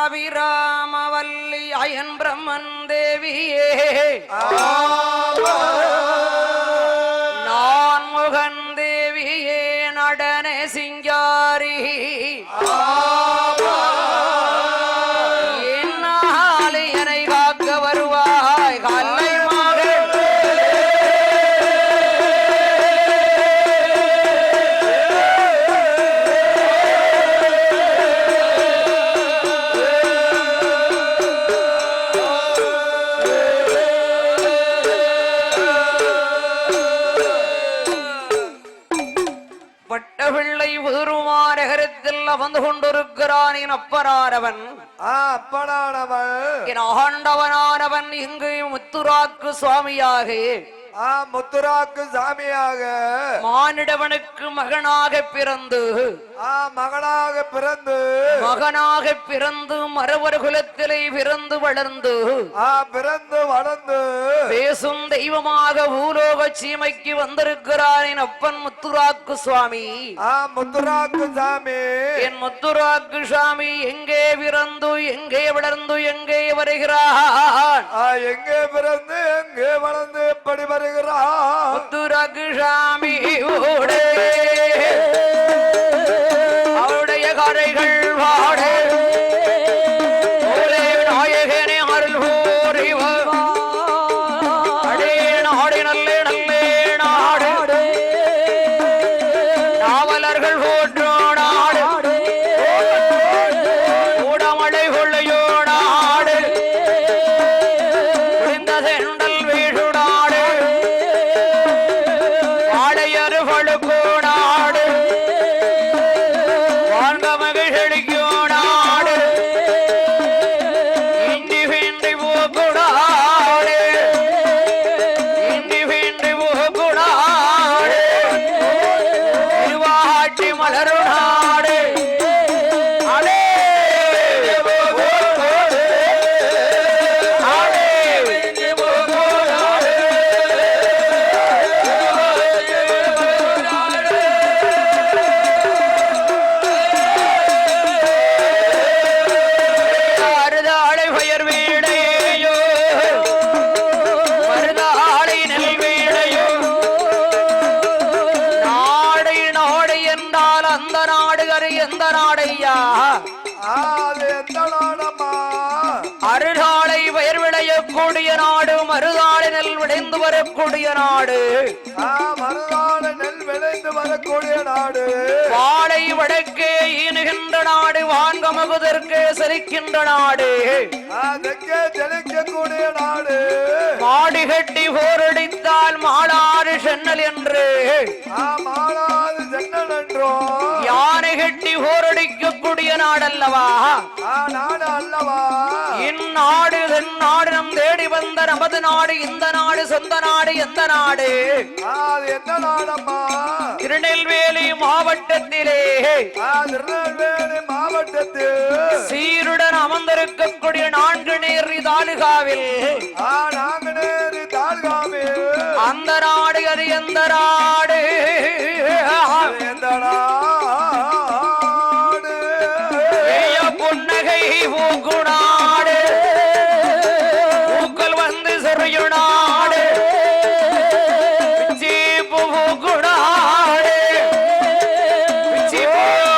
Abiramavalli iron பிரம்மன் தேவியே நான்முகன் தேவியே நடன சிங்காரி என்னாலே என்னை காக்க வருவாய் கல்லை வந்து கொண்டிருக்கிறான் என் அப்பனானவன் என் ஆண்டவனானவன் இங்கு முத்துராக்கு சுவாமியாக முத்துராக்கு சாமியாக மானிடவனுக்கு மகனாக பிறந்து மகனாக பிறந்து மரவர் குலத்திலே பிறந்து வளர்ந்து பேசும் தெய்வமாக பூலோக சீமைக்கு வந்திருக்கிறார் என் அப்பன் முத்துராக்கு சுவாமி முத்துராக்கு சாமி என் முத்துராக்கு சாமி எங்கே பிறந்து எங்கே வளர்ந்து எங்கே வருகிறான் எங்கே பிறந்து எங்கே வளர்ந்து எப்படி வருகிறான் முத்துராக்கு சாமி அவருடைய கரைகள் வாடே நாயகனே அருள் போரிவர் அடே நாடு நல்லே நல்லே நாடு நாவலர்கள் போற்றோ நாடு ஊடமழை கொள்ளையோ நாடு புரிந்த செண்டல் வீடு நாடு ஆடையரு பழுக்கோ நாடு வாழ்க மகிழ்ச்சிக்கோ நாடு இண்டி வேண்டி போகுடாடு இண்டி வேண்டி போகுடாடு திருவாட்டி மலரு நாடு அடே மருதாளை பெயர் வீடையோ மருதாளை நெல் வீடையோ நாடு நாடு என்றால் அந்த நாடுகரு எந்த நாடையா எந்த நாடம்மா அருளாளை பயிர் விளையக்கூடிய நாடு மருதாளை நெல் விளைந்து வரக்கூடிய நாடு மருதாளை நெல் விளைந்து வரக்கூடிய நாடு வாழை வடக்கே ஈனுகின்ற நாடு வான்கமகுதற்கு செரிக்கின்ற நாடு அதற்கே ஜலிக்கக்கூடிய நாடு மாடு கட்டி போரடித்தால் மாளாறு சென்னல் என்று மாளாது ஜன்னல் என்றோ யானை கட்டி போரடிக்கக்கூடிய நாடல்லவா நாடு அல்லவா இந்நாடு தென்னாடு நம் தேடி வந்த நமது நாடு இந்த நாடு சொந்த நாடு எந்த நாடு எந்த நாடம்மா திருநெல்வேலி மாவட்டத்திலே திருநெல்வேலி மாவட்டத்தில் சீருடன் அமர்ந்திருக்கக்கூடிய 4 நேரி தாலுகாவில் நாங்குநேரி தாலுகாவில் அந்த நாடு அது எந்த நாடு எந்த நாடு புன்னகை பூக்கு நாடு பூக்கள் வந்து சொறியு நாடு சீப்பு பூக்கு நாடு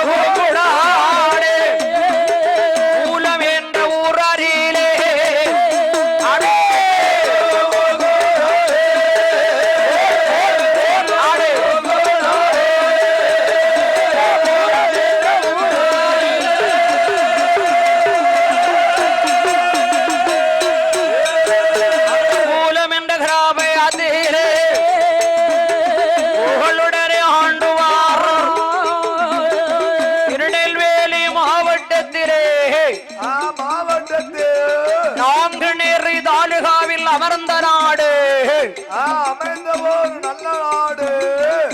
பூக்கு நாடு மூலம் என்ற ஊராரிலே அடே மூலம் என்ற கிராமத்திலே புகழுடனே ஆண்டுவார் திருநெல்வேலி மாவட்டத்திலே மாவட்டத்தில் 4 நேரி தாலுகாவில் அமர்ந்த நாடு அமைந்த ஒரு நல்ல நாடு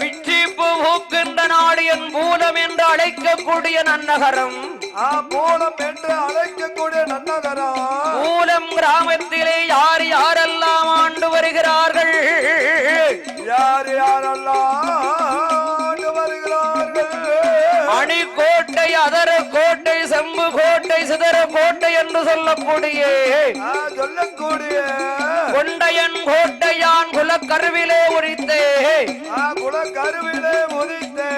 பிச்சிப்பு பூக்கின்ற நாடு என் மூலம் என்று அழைக்கக்கூடிய நன்னகரம் மூலம் என்று அழைக்கக்கூடிய நன்னகரம் மூலம் கிராமத்திலே யார் யாரெல்லாம் ஆண்டு வருகிறார்கள் யார் யாரெல்லாம் ஆண்டு வருகிறார்கள் அணிக்கோட்டை அதர கோட்டை செம்பு கோட்டை சிந்தை சிதற கோட்டை என்று சொல்லக்கூடிய சொல்லக்கூடிய கொண்டையன் கோட்டையான் குலக்கருவிலே உரித்தே குலக்கருவிலே உதித்தே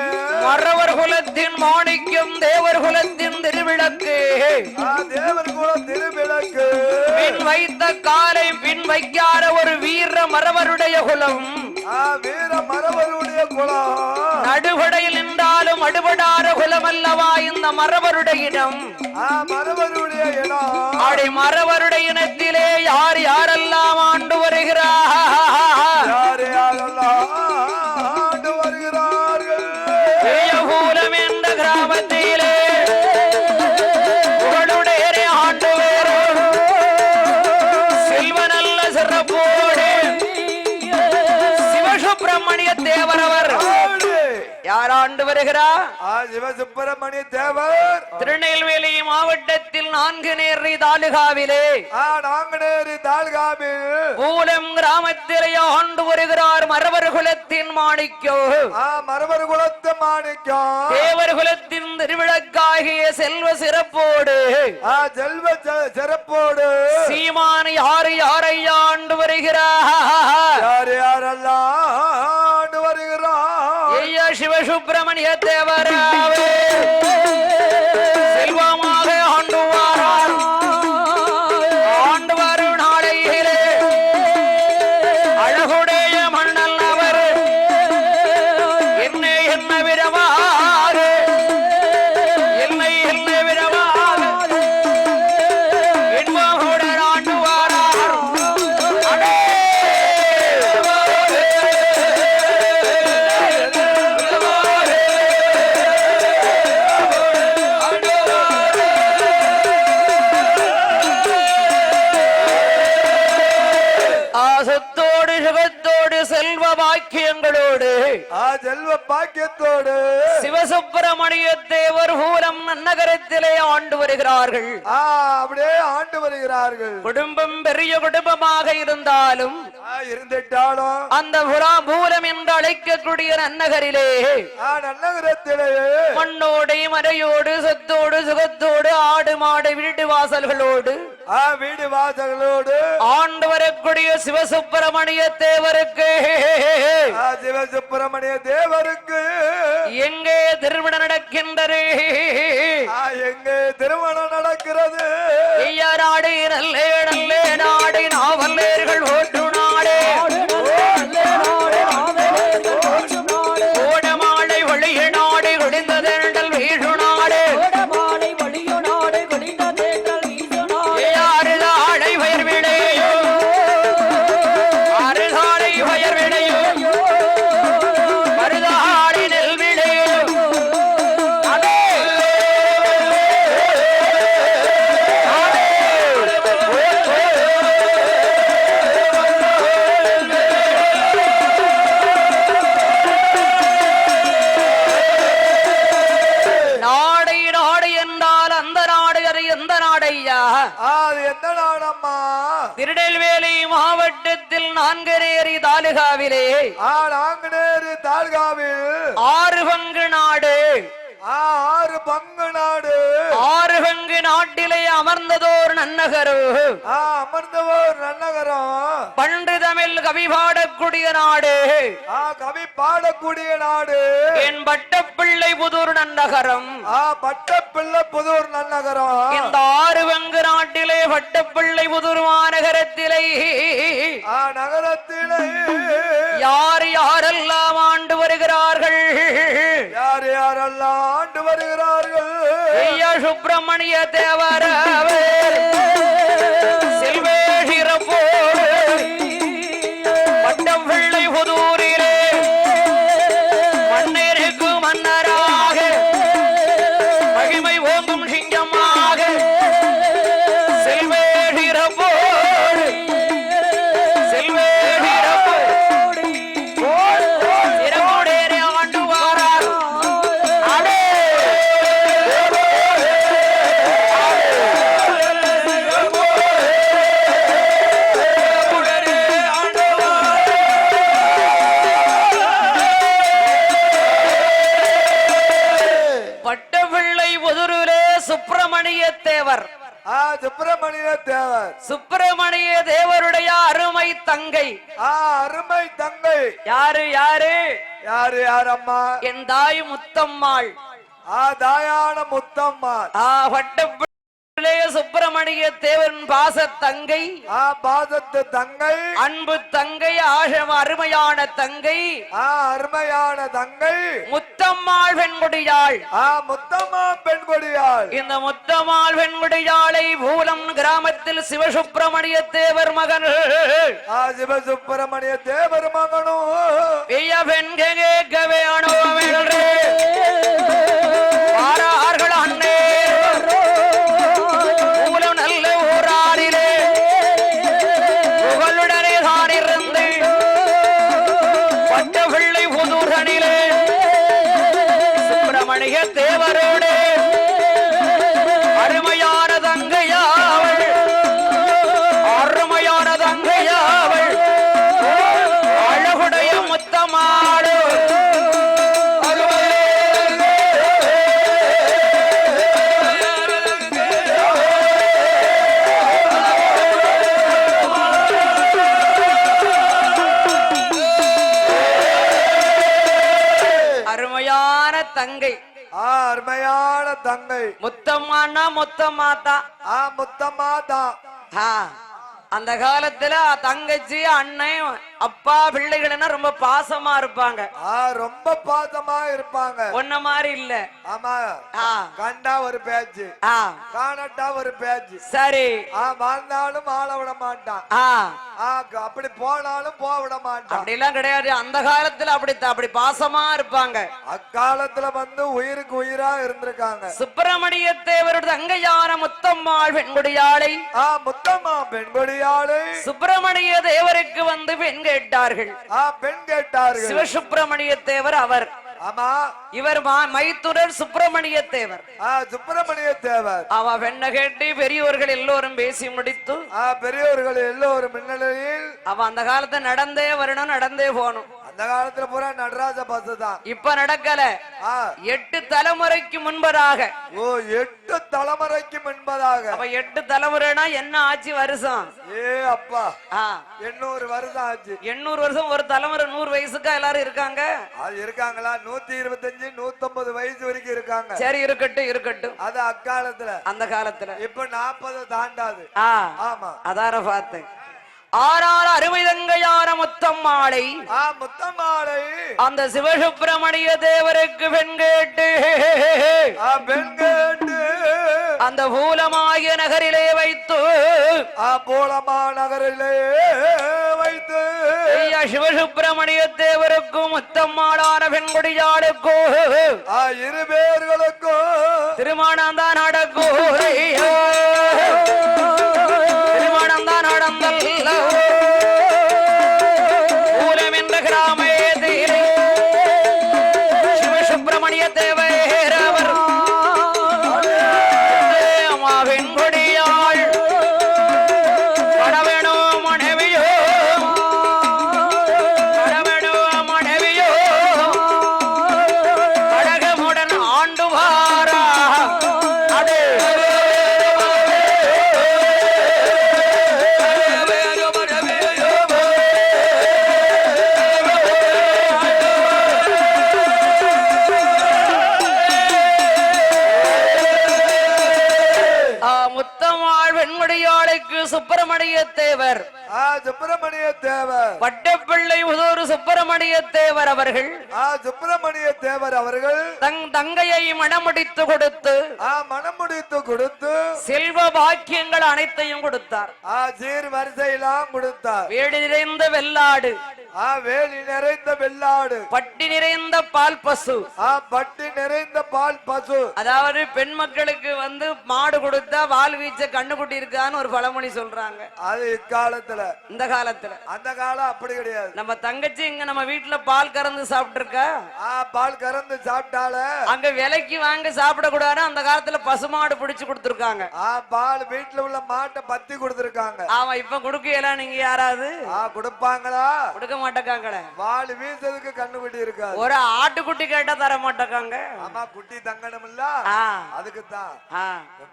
மறவர் குலத்தின் மாணிக்கம் தேவர் குலத்தின் திருவிளக்கு தேவர் குல திருவிளக்கு பின் வைத்த காலை பின் வைக்காத ஒரு வீர மறவருடைய குலம் வீர மறவருடைய குலம் நடுபடையில் நின்றாலும் அடுபடாத குலம் அல்லவா இந்த மறவருடைய இடம் மறவருடைய இடம் அப்படி மறவருடைய இனத்திலே யார் யாரெல்லாம் ஆண்டு வருகிறார் யார் யாரெல்லாம் ஆண்டு வருகிறார்கள் ஏயகூலம் என்ற கிராமத்திலே புகழுடைய ஆண்டு வேறு செல்வ நல்ல சிறப்போடு சிவசுப்பிரமணிய தேவரவர் யார் ஆண்டு வருகிறார் சிவசுப்பிரமணிய தேவர் திருநெல்வேலி மாவட்டத்தில் 4 நேரி தாலுகாவிலே நாங்குநேரி தாலுகாவில் பூலம் கிராமத்திலே ஆண்டு வருகிறார் மறவர் குலத்தின் மாணிக்கம் மறவர் குலத்து மாணிக்கம் தேவர் குலத்தின் திருவிளக்காகிய செல்வ சிறப்போடு செல்வ சிறப்போடு சீமான் யார் யாரை ஆண்டு வருகிறார் யார் யாரெல்லாம் ஆண்டு வருகிறார் ஐயா சிவசுப்பிரமணிய தேவராவே செல்வமாக ஆண்டு வாரார் ஆண்டு வரும் நாளையிலே அழகுடைய மன்னன் அவர் என்னை என்ன விரவாறு என்னை என்ன விரவாறு என்போட ஆண்டு வாரார் ஆசத்தோடு சுகத்தோடு செல்வ பாக்கியங்களோடு செல்வ பாக்கியத்தோடு சிவசுப்பிரமணிய தேவர் பூரம் நன்னகரத்திலே ஆண்டு வருகிறார்கள் அப்படியே ஆண்டு வருகிறார்கள் குடும்பம் பெரிய குடும்பமாக இருந்தாலும் இருந்துட்டாலும் அந்த பூரம் என்று அழைக்கக்கூடிய நன்னகரிலே நன்னகரத்திலே மண்ணோடு மறையோடு சொத்தோடு சுகத்தோடு ஆடு மாடு வீட்டு வாசல்களோடு வீடு வாசல்களோடு ஆண்டு வரக்கூடிய சிவசுப்பிரமணிய தேவருக்கு சிவசுப்பிரமணிய தேவருக்கு எங்கே திருமணம் நடக்கின்றது எங்கே திருமணம் நடக்கிறது நாடு நல்லே நல்லே நாடு நாவல்லேர்கள் ஓட்டு நாடே கோடமாலை வழிய நாடு குடிந்ததென்றல் வீழு நாடு அருகாலை வயர் விடையோ அருகாலை வயர் விடையோ மருதாளி நெல் விடையோ நாடை நாடு என்றால் அந்த நாடு அது எந்த நாடையா எந்த நாடம்மா திருநெல்வேலி மாவட்டத்தில் 4 நேரி தாலுகாவிலே நாங்குநேரி தாலுகாவில் 6 பங்கு நாடு 6 பங்கு நாடு 6 பங்கு நாட்டிலே அமர்ந்ததோர் நன்னகரு அமர்ந்தவோர் நன்னகரம் பண்டு தமிழ் கவி பாடக்கூடிய நாடு கவி பாடக்கூடிய நாடு என் பட்டப்பிள்ளை புதூர் நன்னகரம் பட்டப்பிள்ளை புதூர் நன்னகரம் இந்த 6 பங்கு நாட்டிலே பட்டப்பிள்ளை புதூர் மாநகரத்திலே நகரத்திலே யார் யாரெல்லாம் ஆண்டு வருகிறார்கள் யார் யாரெல்லாம் ஆண்டு வருகிறார்கள் ஐயா சுப்பிரமணிய தேவராவே செல்வேசிறப்போடு பட்டம் பிள்ளை புதூரிலே மன்னருக்கு மன்னராக மகிமை ஓங்கும் சிங்கமாக செல்வேசிறப்போடு செல்வேசிறப்போடு சிறப்புடனே ஆண்டு வாரார் அடே பட்டபிள்ளை புதூரிலே சுப்பிரமணிய தேவர். சுப்பிரமணிய தேவர். சுப்பிரமணிய தேவருடைய அருமை தங்கை. அருமை தங்கை. யாரு யாரு யாரு யாரம்மா? என் தாய் முத்தம்மாள். தாயான முத்தம்மாள். வட்டப்பிள்ளை சுப்பிரமணிய தேவன் பாச தங்கை. பாசத்து தங்கை. அன்பு தங்கை. அருமையான தங்கை. அருமையான தங்கை. முத்தம்மாள் பெண்குடியாள். முத்தம்மாள் பெண்குடியாள். இந்த முத்தம்மாள் பெண்குடியாளை பூலம் கிராமத்தில் சிவசுப்பிரமணிய தேவர் மகன். சிவசுப்பிரமணிய தேவர் மகனும் பெண் கேட்க வேணும் என்று ஆறார்கள் அண்ணே. பூலம் நல்ல ஊராரிலே புகழுடனே தான் இருந்து பட்டபிள்ளை புதூரனிலே சுப்பிரமணிய தேவரோடு அருமையான தங்கையாவள். அருமையான தங்கையாவள். அழகுடைய முத்தமாடு. அருமையான தங்கை. அருமையான தங்கை. முத்தம்மானா முத்தம்மாத்தா. முத்தம்மாதா. அந்த காலத்துல தங்கச்சி அண்ணன் அப்பா பிள்ளைகள்னா ரொம்ப பாசமா இருப்பாங்க. ரொம்ப பாசமா இருப்பாங்க. ஒன்ன மாதிரி இல்ல. ஆமா. கண்டா ஒரு பேச்சு, காணட்டா ஒரு பேச்சு. சரி. வாழ்ந்தாலும் ஆள விட மாட்டான். அப்படி போனாலும் போக விட மாட்டான். அப்படி எல்லாம் கிடையாது. அந்த காலத்துல அப்படி பாசமா இருப்பாங்க. அக்காலத்துல வந்து உயிருக்கு உயிரா இருந்திருக்காங்க. சுப்பிரமணிய தேவரோட தங்கையான முத்தம்மாள் பெண்குடியாளை. முத்தம்மா பெண்குடியாளை சுப்பிரமணிய தேவருக்கு வந்து பெண் கேட்டார்கள். பெண் கேட்டார்கள். சிவசுப்பிரமணிய தேவர் அவர். ஆமா. இவர் மைத்துனர் சுப்பிரமணிய தேவர். சுப்பிரமணிய தேவர். அவ பெண்ணை கேட்டு பெரியவர்கள் எல்லோரும் பேசி முடித்து பெரியவர்கள் எல்லோரும் முன்னிலையில் அவ அந்த காலத்தை நடந்தே வரணும், நடந்தே போகணும். அந்த காலத்துல பூரா நடராஜ பஸ் தான். இப்ப நடக்கல. 8 தலைமுறைக்கு முன்பதாக. 8 தலைமுறைக்கு முன்பதாக. அப்ப 8 தலைமுறைனா என்ன ஆச்சு வருஷம்? அப்பா 800 வருஷம் ஆச்சு. 800 வருஷம். ஒரு தலைமுறை 100 வயசுக்கா எல்லாரும் இருக்காங்க? அது இருக்காங்களா? 125 150 வயசு வரைக்கும் இருக்காங்க. சரி, இருக்கட்டும் இருக்கட்டும். அது அக்காலத்துல. அந்த காலத்துல இப்ப 40 தாண்டாது. ஆமா. அதார பார்த்தேன். ஆறாறு அருமை தங்கையான முத்தம்மாளை. முத்தம்மாளை அந்த சிவசுப்பிரமணிய தேவருக்கு பெண் கேட்டு அந்த பூலமாகிய நகரிலே வைத்து பூலமா நகரிலே வைத்து சிவசுப்பிரமணிய தேவருக்கும் முத்தம்மாளான பெண்குடியாளுக்கும் 2 பேர்களுக்கும் திருமணம் தான் நடக்கும். திருமணம் தான் நடந்தல்ல. பூலம் என்ற கிராமத்திலே சிவசுப்பிரமணிய தேவர் அவர் பெண்குடியாள். படவேணோ மனைவியோ, படவேணோ மனைவியோ அழகமுடன் ஆண்டுவாரா. அது முத்தம்மாள் வெண்முடியாளுக்கு சுப்பிரமணிய தேவர். சுப்பிரமணிய தேவர். வட்டப்பிள்ளை உதூர் சுப்பிரமணிய தேவர் அவர்கள். சுப்பிரமணிய தேவர் அவர்கள் தங்கையை மணமுடித்து கொடுத்து செல்வ பாக்கியங்கள் அனைத்தையும் கொடுத்தார். சீர் வரிசையெல்லாம் கொடுத்தார். வேடி நிறைந்த வெள்ளாடு. வேலி நிறைந்த வெள்ளாடு. பட்டி நிறைந்த பால் பசு. பட்டி நிறைந்த பால் பசு. அதாவது பெண் மக்களுக்கு வந்து மாடு கொடுத்தா வால் வீச்ச கண்ணுக்குட்டி இருக்கான்னு ஒரு பழமொழி சொல்றாங்க. அது இக்காலத்துல. இந்த காலத்துல. அந்த காலம் அப்படி கிடையாது. நம்ம தங்கச்சி இங்க நம்ம வீட்டுல பால் கறந்து சாப்பிட்டு இருக்கா. பால் கறந்து சாப்பிட்டால அங்க விலைக்கு வாங்க சாப்பிட கூடாது. அந்த காலத்துல பசுமாடு பிடிச்சு கொடுத்திருக்காங்க. பால் வீட்டுல உள்ள மாட்டை பத்தி கொடுத்திருக்காங்க. ஆமா. இப்ப கொடுக்கலாம். நீங்க யாராவது கொடுப்பாங்களா? கொடுக்க மாட்டேக்காங்களே. வாள் வீசதுக்கு கண்ணுக்குட்டி இருக்காது. ஒரு ஆட்டுக்குட்டி கேட்டா தர மாட்டேக்காங்க. ஆமா, குட்டி தங்கணும் இல்ல, அதுக்கு தான்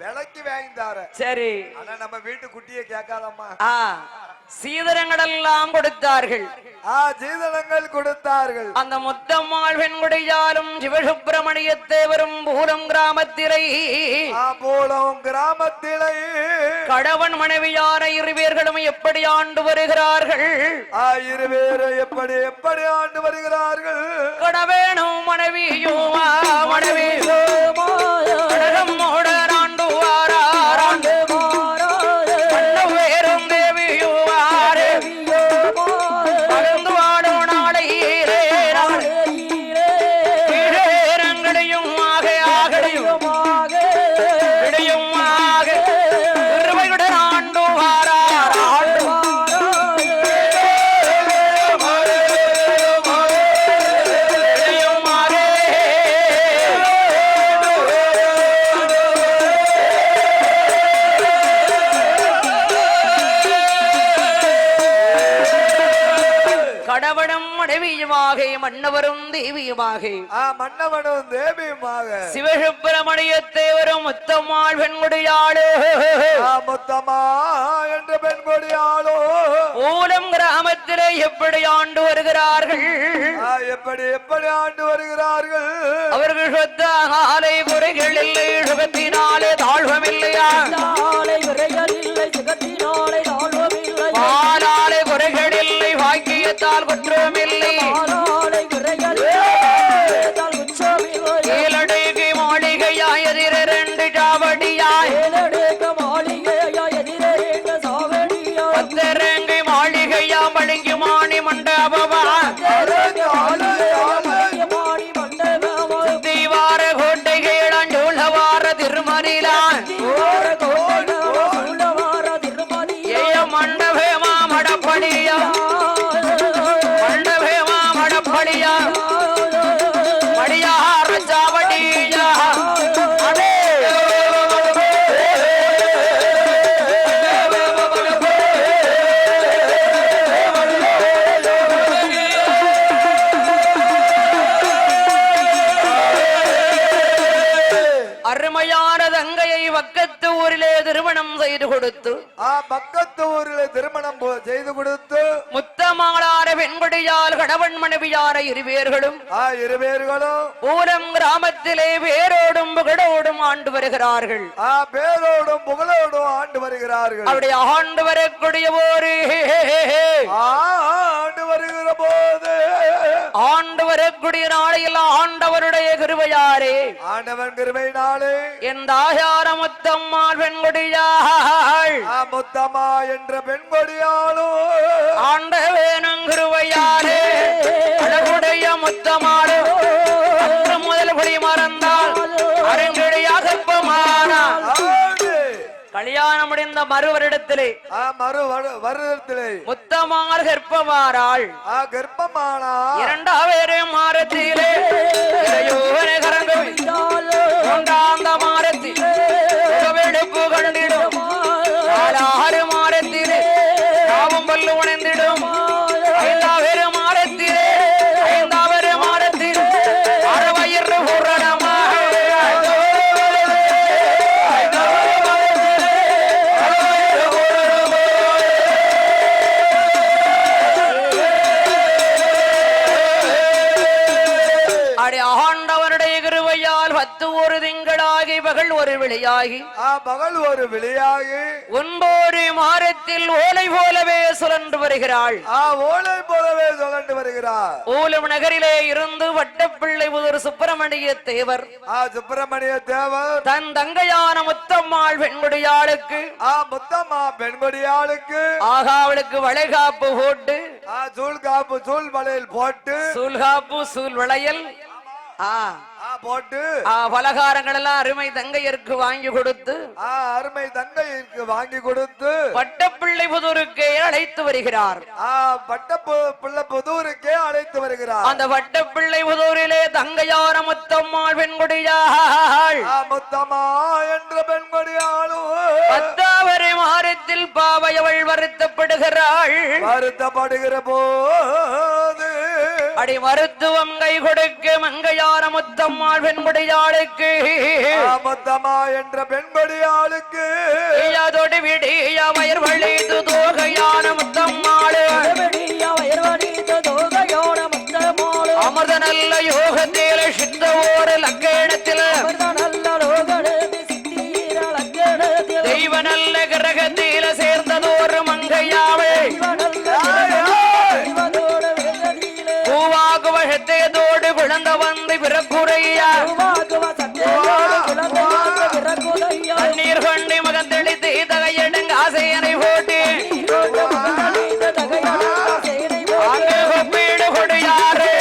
விலைக்கு வாங்கி தார. சரி, ஆனா நம்ம வீட்டு குட்டியை கேட்காதம்மா. சீதனங்கள் எல்லாம் கொடுத்தார்கள். சீதனங்கள் கொடுத்தார்கள். அந்த முத்தம்மாள் வெண்குடியாலும் சிவசுப்பிரமணிய தேவரும் பூலம் கிராமத்திலே கடவன் மனைவியார இருவேர்களும் எப்படி ஆண்டு வருகிறார்கள். இருவேறு எப்படி எப்படி ஆண்டு வருகிறார்கள். கடவேணும் மனைவியும் மனைவியும் ஆண்டு வாராண்டு வேறும் தேவியும் மருந்து வாடும் நாளையிலே ஈழேரங்களையும் ஆக ஆகலையும் இடையும் ஆக இருவையுடன் ஆண்டு வாரார் ஆண்டு கடவனும் மனைவியுமாக மன்னவரும் தேவியுமாக மன்னவனும் தேவியுமாக சிவசுப்பிரமணிய தேவரும் முத்தம்மாள் பெண்குடியாளோ முத்தம்மா என்ற பெண்குடியாளோ ஊலம் கிராமத்திலே எப்படி ஆண்டு வருகிறார்கள். எப்படி எப்படி ஆண்டு வருகிறார்கள். அவர்கள் சொத்த ஆலை குறைகள் இல்லை, சுகத்தினாலே தாழ்வமில்லையா. பாலாலை குறைகள் இல்லை, வாக்கியத்தால் குற்றமில்லை. ஏழடைக்கு மாளிகையாய் எதிர ரெண்டு சாவடியாய் பத்தரங்கை மாளிகையா மழுங்கி மாணி மண்டபமா தீவார கோட்டைகளான் சூழவார திருமணிலான் ஏய மண்டபமா மடப்படியா மண்டபமா மடப்படியா மடியார சாவடியா அருமையான தங்கையை பக்கத்து ஊரிலே திருமணம் செய்து கொடுத்து பக்கத்து ஊரிலே திருமணம் செய்து கொடுத்து முத்தமாளார பெண்குடியால் கடவன் மனைவியார இருவேர்களும் பூரம் கிராமத்திலே பேரோடும் புகழோடும் ஆண்டு வருகிறார்கள். பேரோடும் புகழோடும் ஆண்டு வருகிறார்கள். அப்படி ஆண்டு வரக்கூடிய போது ஆண்டு வருகிற போது ஆண்டு வரக்கூடிய நாளையில் ஆண்டவருடைய கிருபையாரே ஆண்டவன் கிருபை நாளே என் தாயார முத்தம்மாள் பெண்குடியாள் முத்தம்மா என்ற பெண்கொடியாளோ ஆண்டவேனும் கிருபையாரே அழகுடைய முத்தமாளோ முதல் குடி மறந்தால் அருங்கடியாக கல்யாணம் முடிந்த மறு வருடத்திலே முத்தமார் கர்ப்பமாறாள். இரண்டாவது மாரத்திலே மூன்றாந்த மாரத்தில் வெடுப்பு கண்டிடும். ஆறு மாரத்திலே நாவும் பல்லு உணர்ந்திடும். ஐந்தாவது மாரத்திலே ஐந்தாவது மாரத்தில் அறவயிறு பூரணமாக ஆண்டவனுடைய கிருபையால் 10 ஒரு திங்களாகி பகல் ஒரு விளையாகி ஒன்பது மாரத்தில் ஓலை போலவே சுழன்று வருகிறாள். ஊலம் நகரிலே இருந்து வட்டப்பிள்ளை ஒரு சுப்பிரமணிய தேவர் தன் தங்கையான முத்தம்மாள் பெண்குடியாளுக்கு ஆகா அவளுக்கு வளைகாப்பு போட்டு சூழ் வளையல் போட்டு சூழ்காப்பு சூழ் வளையல் போட்டு பலகாரங்கள் எல்லாம் அருமை தங்கையருக்கு வாங்கி கொடுத்து பட்டப்பிள்ளை புதூருக்கே அழைத்து வருகிறார். அந்த வட்டப்பிள்ளை புதூரிலே தங்கையார முத்தம்மாள் பெண்குடியாள் முத்தம்மா என்ற பெண்குடியாளும் கோதாவரி மாரத்தில் பாவையவள் வருத்தப்படுகிறாள். வருத்தப்படுகிற போது அடி மருத்துவம் கை கொடுக்க மங்கையான முத்தம்மாள் பெண்படியாளுக்கு முத்தம்மா என்ற பெண்படியாளுக்கு தொடி விடிய வயர் வழித்து தோகையான முத்தம்மாள் அமர்த நல்ல யோகத்தில் சித்த ஒரு லக்கேணத்தில் தெய்வ நல்ல கிரகத்தில் சேர்ந்ததோரு மங்கையாவே பூவாக்கு வசத்தேதோடு விழுந்த வந்து பிறக்குறையா தண்ணீர் கொண்டு மகத்தெளித்து தகையெடுங்க ஆசையனை போட்டு அங்கு கொப்பீடு கொடியாறு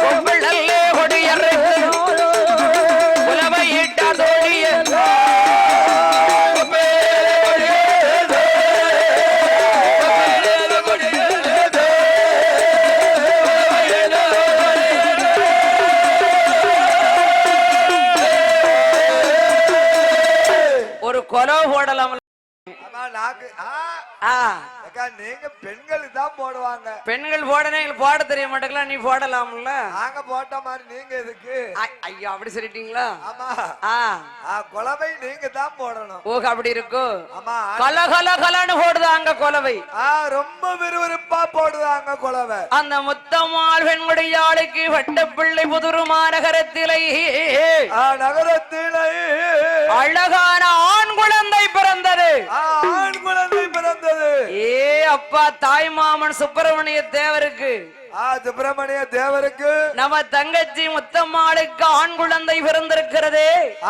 கொப்பிழல்லே கொடியறு புலவையிட்டார் தோழிய ஒரு கொலை போடலாம். நீங்க பெண்கள் தான் போடுவாங்க. பெண்கள் போடனே போட தெரிய மாட்டேங்களா? நீ போடலாம்ல. நாங்க போட்ட மாதிரி நீங்க எதுக்கு? ஐயோ அப்படி சொல்லிட்டீங்களா? ஆமா. கொலவை நீங்க தான் போடணும். ஓ அப்படி இருக்கும். ஆமா. கல கல கலன்னு போடுதாங்க கொலவை. ரொம்ப விறுவிறுப்பா போடுதாங்க கொலவை. அந்த முத்தம்மாள் பெண்குடியாளுக்கு வட்டப்பிள்ளை புதுரு மாநகரத்திலே நகரத்திலே அழகான ஆண் குழந்தை பிறந்தது. ஆண் குழந்தை பிறந்தது. ஏ அப்பா தாய் மாமன் சுப்பிரமணிய தேவருக்கு சுப்பிரமணிய தேவருக்கு நம்ம தங்கச்சி முத்தம்மாளுக்கு ஆண் குழந்தை பிறந்திருக்கிறது.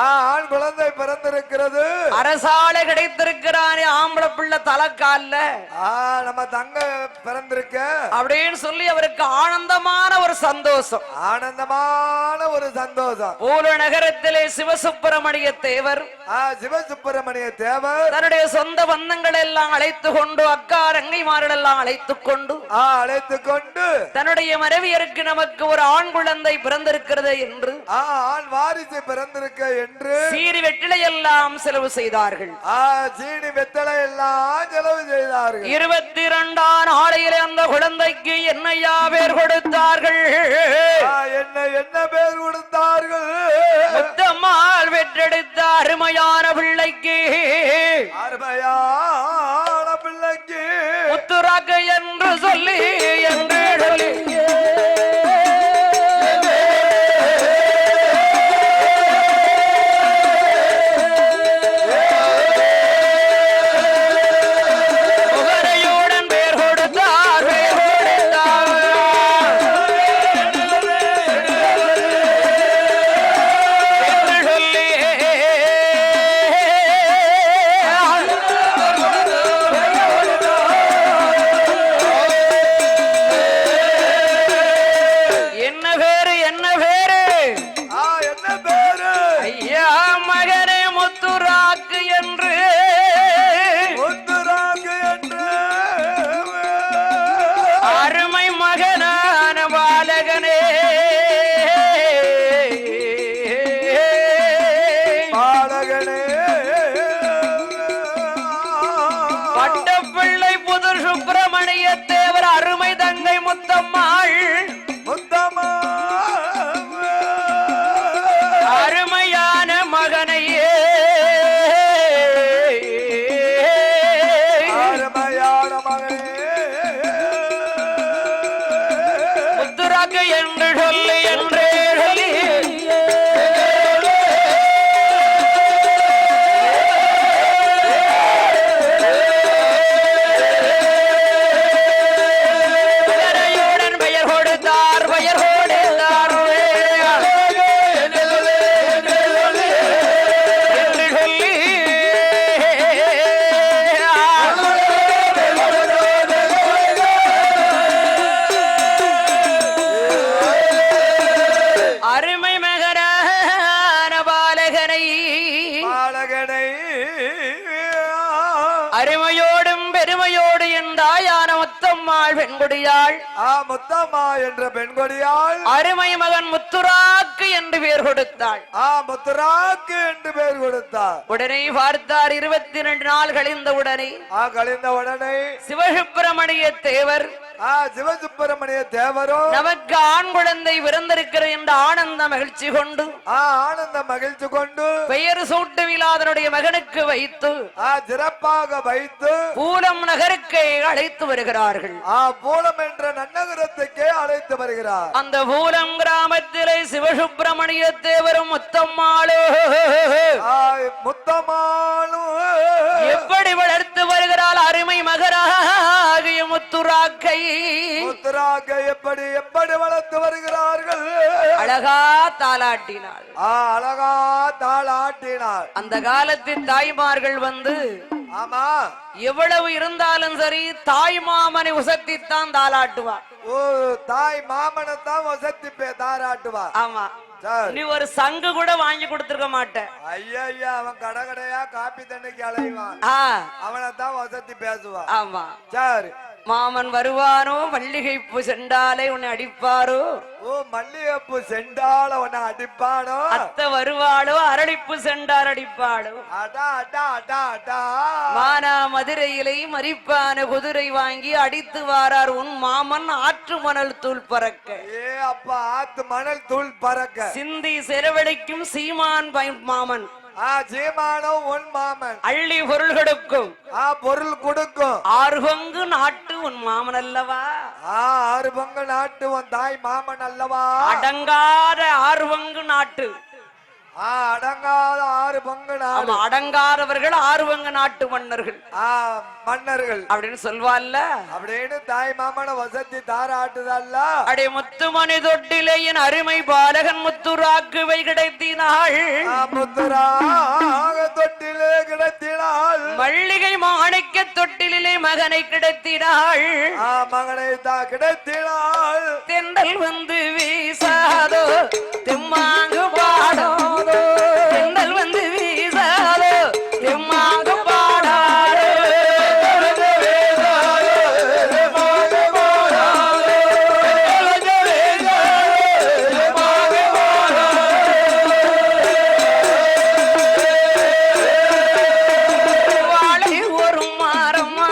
ஆண் குழந்தை பிறந்திருக்கிறது. அரசாலை கிடைத்திருக்கிறானே ஆம்பளை பிள்ளை தலைக்கால நம்ம தங்க பிறந்திருக்க அப்படின்னு சொல்லி அவருக்கு ஆனந்தமான ஒரு சந்தோஷம். ஆனந்தமான ஒரு சந்தோஷம். பூல நகரத்திலே சிவசுப்பிரமணிய தேவர் சிவசுப்பிரமணிய தேவர் தன்னுடைய சொந்த பந்தங்கள் எல்லாம் அழைத்து கொண்டு அக்கா ரங்கைமார்கள் எல்லாம் அழைத்துக் கொண்டு தன்னுடைய மனைவியருக்கு நமக்கு ஒரு ஆண் குழந்தை பிறந்திருக்கிறது என்று ஆண் வாரிசு பிறந்திருக்க என்று சீரி வெற்றிலை எல்லாம் செலவு செய்தார்கள். சீனி வெத்தலை எல்லாம் செலவு செய்தார்கள். 22 நாளையிலே அந்த குழந்தைக்கு என்னையா பேர் கொடுத்தார்கள்? என்ன பேர் கொடுத்தார்கள்? முத்தம்மாள் பெற்றெடுத்த அருமையான பிள்ளைக்கு முத்துராக்கு என்று சொல்லி முகரையுடன் பேர் கொடுத்தார். அருமையோடும் பெரும் பெருமையோடு என் தாயான முத்தம்மாள் பெண்கொடியாள் முத்தம்மா என்ற பெண்கொடியாள் அருமை மகன் முத்துராக்கு என்று பெயர் கொடுத்தாள் முத்துராக்கு என்று பெயர் கொடுத்தார். உடனே பார்த்தார் 22 நாள் கழிந்த உடனே சிவசுப்பிரமணிய தேவர் சிவசுப்பிரமணிய தேவரோ நமக்கு ஆண் குழந்தை பிறந்திருக்கிறது என்ற ஆனந்த மகிழ்ச்சி கொண்டு பெயர் சூட்டு விழாதனுடைய மகனுக்கு வைத்து சிறப்பாக வைத்து பூலம் நகருக்கு அழைத்து வருகிறார்கள். பூலம் என்ற நன்னகரத்துக்கே அழைத்து வருகிறார். அந்த பூலம் கிராமத்திலே சிவசுப்பிரமணிய தேவரும் முத்தம்மாளும் எப்படி வளர்த்து வருகிறாள் அருமை மகராகிய முத்துராக்கை எப்படி வளர்த்து வருகிறார்கள். அழகா தாலாட்டினாள். அந்த காலத்தில் தாய்மார்கள் வந்து ஆமா எவ்வளவு இருந்தாலும் சரி தாய் மாமனை உசத்தித்தான் தாலாட்டுவா. தாய் மாமனை தான் வசத்தி தாராட்டுவா. ஆமா நீ ஒரு சங்கு கூட வாங்கி கொடுத்திருக்க மாட்டேன். ஐயா அவன் கடையா காப்பி தண்ணிக்கு அலைவான். அவனை தான் வசதி பேசுவான். ஆமா சரி மாமன் வருவானோ மல்லிகைப்பூ செண்டாலை உன்னை அடிப்பாரோ. மல்லிகைப்பூ செண்டால உன்னை அடிப்பானோ. அத்தை வருவாளோ அரளிப்பு செண்டார் அடிப்பாளோ. மானா மதுரையிலே மரிப்பான குதிரை வாங்கி அடித்து வாரார் உன் மாமன் ஆற்று மணல் தூள் பறக்க. அப்பா ஆத்து மணல் தூள் பறக்க சிந்தி செலவழிக்கும் சீமான் மாமன் சீமானோ உன் மாமன் அள்ளி பொருள் கொடுக்கும். பொருள் கொடுக்கும். 6 பங்கு நாட்டு உன் மாமன் அல்லவா. 6 பங்கு நாட்டு உன் தாய் மாமன் அல்லவா. அடங்காத 6 பங்கு நாட்டு. அடங்காத 6 பங்கு நாடு. அடங்காதவர்கள் 6 பங்கு நாட்டு மன்னர்கள் அப்படின்னு சொல்வாள்ல. அப்படின்னு தாய் மாமன வசதி தாராட்டுதல்ல. அடே முத்துமணி தொட்டிலே என் அருமை பாலகன் முத்துராக்குவை கிடைத்தினாள். தொட்டிலே கிடைத்தினாள். மல்லிகை மாணிக்க தொட்டிலே மகனை கிடைத்தினாள். மகனை தான் கிடைத்தினாள். தென்றல் வந்து வீசாதோ தெம்மாங்கு பாடோ. தென்றல் வந்து வீசாதோ தெம்மாங்கு பாடாதோ. வாழை ஒரு மாறமா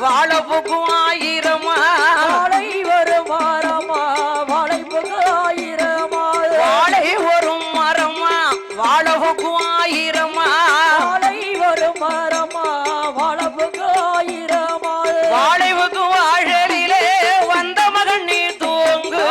வாழ புகும் ஆயிரமா. வாழை ஒரு மாறமா வாழை புகும் ஆயிரமா. வாழை ஒரு மரமா வாழ புகும் ஆயிரமா. வாழை ஒரு மரமா வாழ புகும் ஆயிரமா. வாழை புகும் வாழலிலே வந்த மகன் நீ தூங்கு.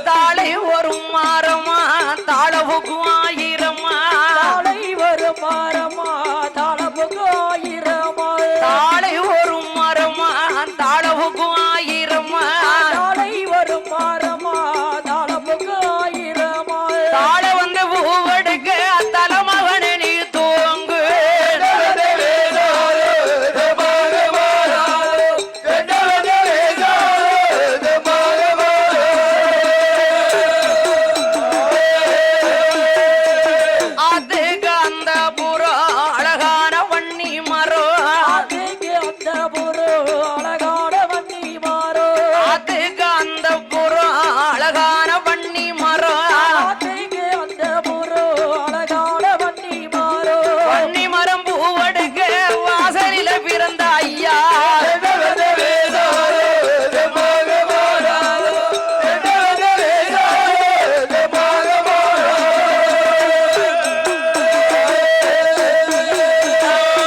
தாளை ஒரு மரமா தாழ புகும் ஆயிரமா. தாளை ஒரு மரமா தாழ புகும் ஆயிரமா. தாளை ஒரு மரமா தாழ புகும் ஆயிரமா. தாளை ஒரு மரமா தாழ புகும் ஆயிரமா. தாழ வந்து பூவெடுக்க தலைமகனே நீ தூங்கு. அதுக்கு அந்த புறம் அழகான வன்னி மரம். அதுக்கு அந்த புறம் அழகான வன்னி மரம். அதுக்கு அந்த புறம் அழகான வன்னி மரம். அதுக்கு அந்த புறம் அழகான வன்னி மரம். வன்னி மரம் பூவெடுக்க வாசலில பிறந்த ஐயா.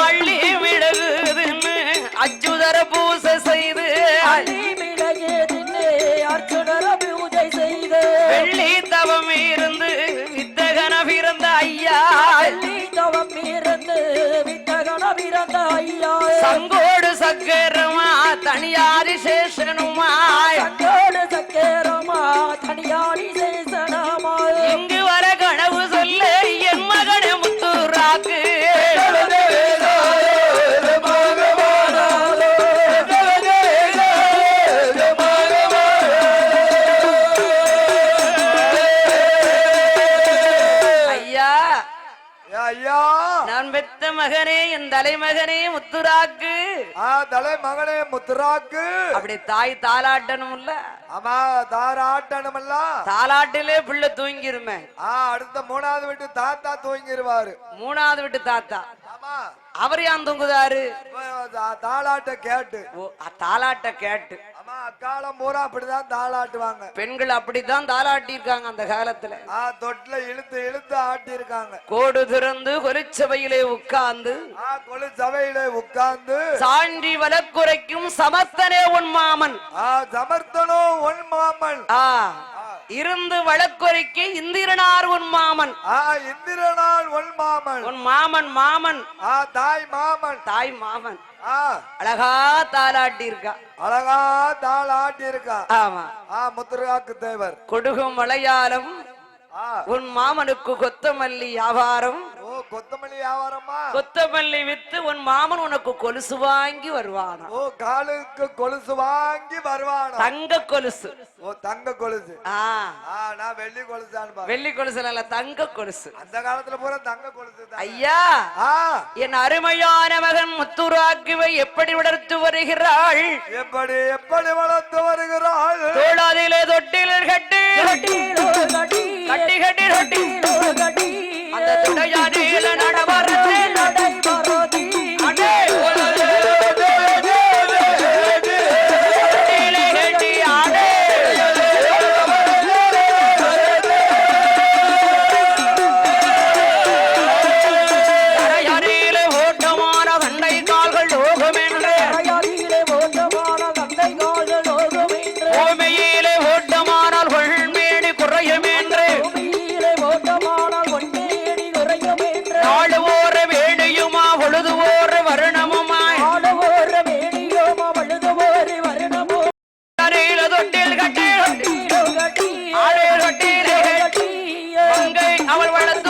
அள்ளி விலகுதுன்னு அச்சுதர பூசை செய்து. வெள்ளி தவம் இருந்து வித்தகன பிறந்த ஐயா. சங்கோடு சக்கரமா தனியாரி சேஷனுமாய். இங்கு வர கனவு சொல்ல என் மகன முத்துராக்கு. என் தலைமகனே முத்துராக்கு தலைமகனே முத்துராக்கு அப்படி தாய் தாலாட்டணும்ல ஆமா தாராட்டணும்ல தாலாட்டிலே பிள்ளை தூங்கிருமே அடுத்த மூணாவது வீட்டு தாத்தா தூங்கிருவாரு மூணாவது வீட்டு தாத்தா ஆமா அவர் ஏன் தூங்குதாரு தாலாட்ட கேட்டு தாலாட்ட கேட்டு ஆமா அக்காலம் பூரா அப்படிதான் தாளாட்டுவாங்க பெண்கள் அப்படித்தான் தாளாட்டி இருக்காங்க அந்த காலத்துல தொட்டில இழுத்து இழுத்து ஆட்டி இருக்காங்க கோடு திறந்து கொலுச்சபையிலே உட்கார்ந்து கொலுச்சபையிலே உட்கார்ந்து சான்றி வழக்குரைக்கும் சமஸ்தனே உன் மாமன் சமர்த்தனோ உன் மாமன் இருந்து வழக்குரைக்கு இந்திரனார் உன் மாமன் இந்திரனார் உன் மாமன் உன் மாமன் மாமன் தாய் மாமன் தாய் மாமன் அழகா தாளாட்டி இருக்கா அழகா தாளாட்டி இருக்கா ஆமா முத்துராக்கு தேவர் கொடுகும் மலையாளம் உன் மாமனுக்கு கொத்தமல்லி வியாபாரம் கொத்தமல்லி வியாபாரமா கொத்தமல்லி வித்து உன் மாமன் உனக்கு கொலுசு வாங்கி வருவானா காலுக்கு கொலுசு வாங்கி வருவானா தங்க கொலுசு தங்க கொலுசு நான் வெள்ளி கொலுசு வெள்ளி கொலுசு இல்ல தங்க கொலுசு அந்த காலத்துல பூரா தங்க கொலுசு ஐயா என் அருமையான மகன் முத்துராக்குவை எப்படி வளர்த்து வருகிறாள் எப்படி எப்படி வளர்த்து வருகிறாள் தோளாதிலே தொட்டில் கட்டி கட்டி கட்டி ரொட்டி அந்த துடையாடியில நடவரது அவள் வளர்த்து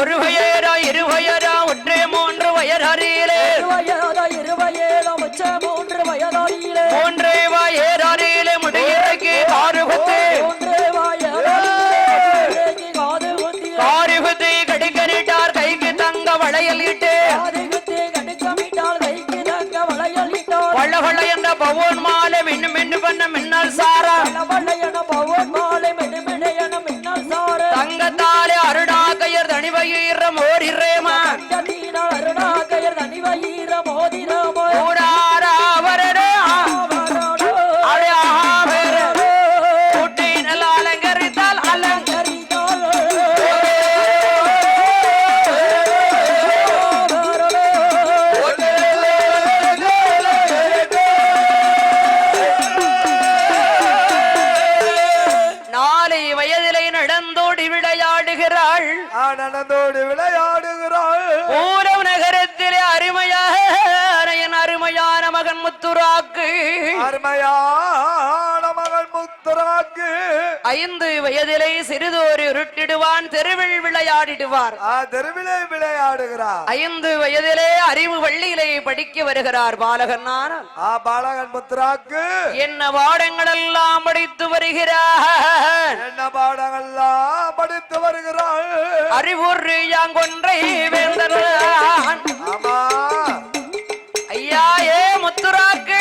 ஒரு வயரா இரு வயரா ஒன்றே மூன்று வயதாரியிலே மூன்றே வயதாரியிலே முடியிறக்கி காருகுத்து காருகுத்தி கடிக்கரிட்டார் கைக்கு தங்க வளையல் இட்டு வள்ள வள்ள என்ற பவோன் மாலை மின்னு மின்னு பண்ண மின்னல் சாரா தங்கத்தாலே அருணாகையர் தனிவயிற மோதிரேமா நடந்தோடு விளையாடுகிறாள் ஊரவ் நகரத்திலே அருமையான மகன் முத்துராக்கு அருமையான மகன் முத்துராக்கு 5 வயதிலே சிறிதோர் உருட்டிடுவான் தெருவில் விளையாடிடுவார் தெருவிலே விளையாடுகிறார் 5 வயதிலே அறிவு பள்ளியிலே படிக்க வருகிறார் பாலகன் பாலகன் முத்துராக்கு என்ன பாடங்கள் எல்லாம் படித்து வருகிறார் என்ன பாடங்கள் எல்லாம் படித்து வருகிறாள் அறிவுறு யாங்கொன்றை வேந்தரான் ஐயா ஏ முத்துராக்கு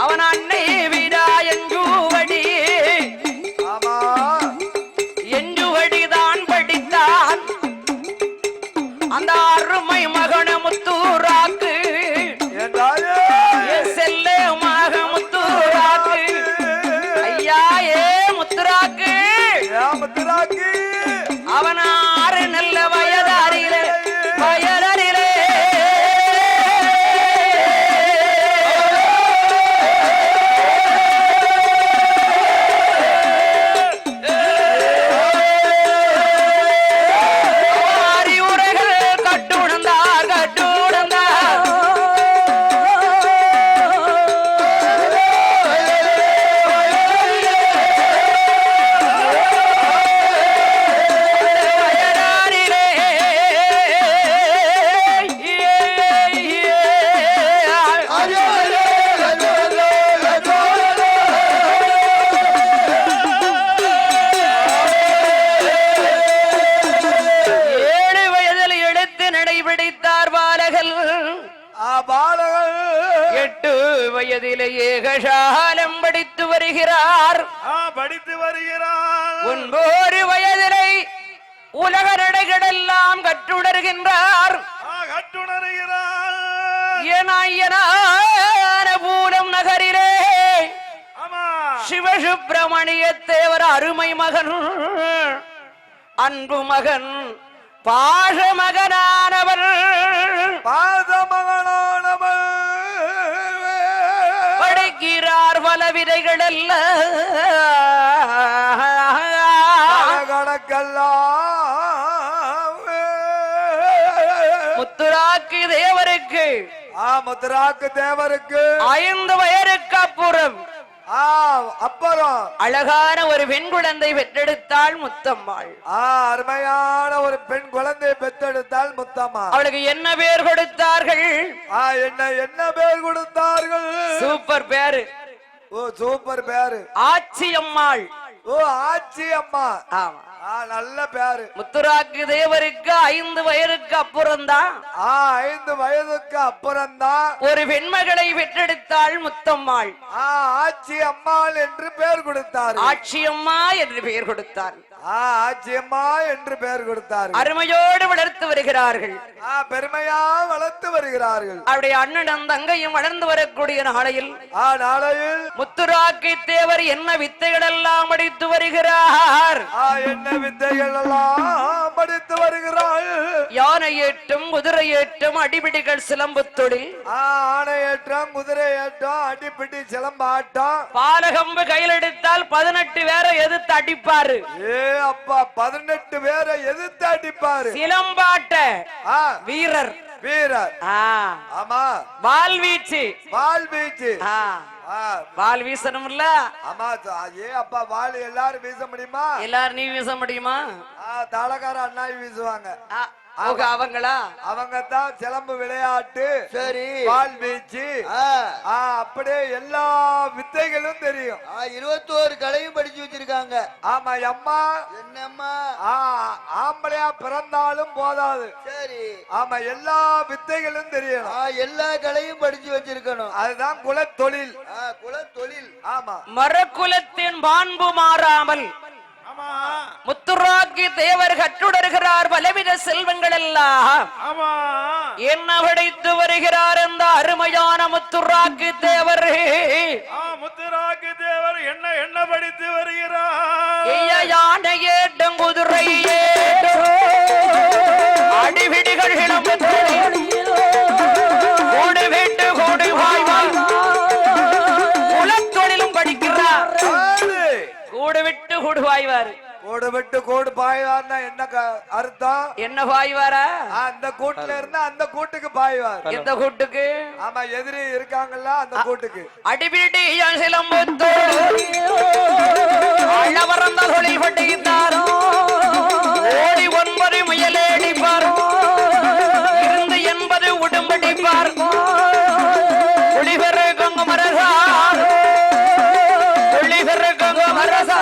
அவன் அன்னை விடா எஞ்சுவடி எஞ்சுவடிதான் படித்தான் அந்த அருமை மகன முத்துராக்கு செல்ல மக முத்துராக்கு ஐயா ஏ முத்துராக்கு அவன் 6 நல்ல வயதாரியிலே பாலகல் பாலகல் 8 வயதிலே ஏகசாலம் படித்து வருகிறார். 9 வயதிலே உலக நடைகளெல்லாம் கற்றுணர்கின்றார். பூலம் நகரிலே சிவசுப்பிரமணிய தேவர் அருமை மகன், அன்பு மகன், பாசமகனானவர் படிக்கிறார் பல விதைகள் அல்ல முத்துராக்கு தேவருக்கு 5 வயதுக்கு அப்புறம் அழகான ஒரு பெண் குழந்தை பெற்றெடுத்தாள் முத்தம்மாள். அருமையான ஒரு பெண் குழந்தை பெற்றெடுத்தாள் முத்தம்மா. அவளுக்கு என்ன பேர் கொடுத்தார்கள்? என்ன பேர் கொடுத்தார்கள்? சூப்பர் பேரு. சூப்பர் பேரு. ஆச்சியம்மாள். ஆச்சியம்மா. ஆமா, நல்ல பேரு. முத்துராக்கு தேவருக்கு 5 வயதுக்கு அப்புறம்தான் 5 வயதுக்கு அப்புறம்தான் ஒரு பெண்மகளை பெற்றெடுத்தாள் முத்தம்மாள். ஆச்சி அம்மாள் என்று பெயர் கொடுத்தார். ஆட்சியம்மா என்று பெயர் கொடுத்தார். ஆச்சியம்மா என்று பெயர் கொடுத்தார். அருமையோடு வளர்த்து வருகிறார்கள். பெருமையா வளர்த்து வருகிறார்கள். அவருடைய அண்ணனும் தங்கையும் வளர்ந்து வரக்கூடிய நாளையில் முத்துராக்கி தேவர் என்ன வித்தைகள் எல்லாம் படித்து வருகிறார். என்ன வித்தைகள் எல்லாம் படித்து வருகிறார். யானை ஏற்றம், குதிரை ஏற்றம், அடிபிடிகள், சிலம்பு தொழில். ஆனை ஏற்றம், குதிரை ஏற்றம், அடிபிடி, சிலம்பாட்டம். பாலகம்பு கையில் எடுத்தால் 18 பேரை எதிர்த்து அடிப்பாரு. அப்பா 18 பேரை எதிர்த்து அடிப்பாரு. சிலம்பாட்ட வீரர். ஆமா. வால் வீச்சு. வால் வீசணும்ல. ஆமா. அப்பா வால் எல்லாரும் வீச முடியுமா? எல்லாரும் நீ வீச முடியுமா? தாளக்கார அண்ணா வீசுவாங்க. அவங்களா? அவங்க தான் சிலம்பு விளையாட்டு, சரி, வால் வீச்சு, அப்படியே எல்லா வித்தைகளும் தெரியும். 21 கலையும் படிச்சு வச்சிருக்காங்க. ஆமா. அம்மா என்னம்மா? ஆம்பளையா பிறந்தாலும் போதாது. சரி. ஆமா, எல்லா வித்தைகளும் தெரியும். எல்லா கலையும் படிச்சு வச்சிருக்கணும். அதுதான் குலத்தொழில். குலத்தொழில். ஆமா. மரக்குலத்தின் மாண்பு மாறாமல் முத்துராக்கி தேவர் கற்றுணர்கிறார். பலவித செல்வங்கள் எல்லாம் என்ன படைத்து வருகிறார் அந்த அருமையான முத்துராக்கி தேவர். முத்துராக்கி தேவர் என்ன படித்து வருகிறார்? யானை ஏட்டம், குதிரை ஏட்டம், அடிபிடிகள், இளம்பு கூடு வீட்டு கூடு வாய்வாய் குலத்தொழிலும் படிக்கிறார். கூடு விட்டு கூடு பாய்வார். கூடு விட்டு கூடு பாய்வார்னா என்ன அர்த்தம்? என்ன பாய்வாரா? அந்த கூட்டுல இருந்து அந்த கூட்டுக்கு பாய்வார். எந்த கூட்டுக்கு? ஆமா, எதிரி இருக்காங்கல்ல அந்த கூட்டுக்கு. அடிபிடி சிலம்புத்தோ அழவரந்த தொழில் பட்டிருந்தாரோ ஓடி 9 முயலேடிப்பார். இருந்து 80 உடும்படிப்பார். ஒளிபெரு கொங்கு மரசா, ஒளிபெரு கொங்கு மரசா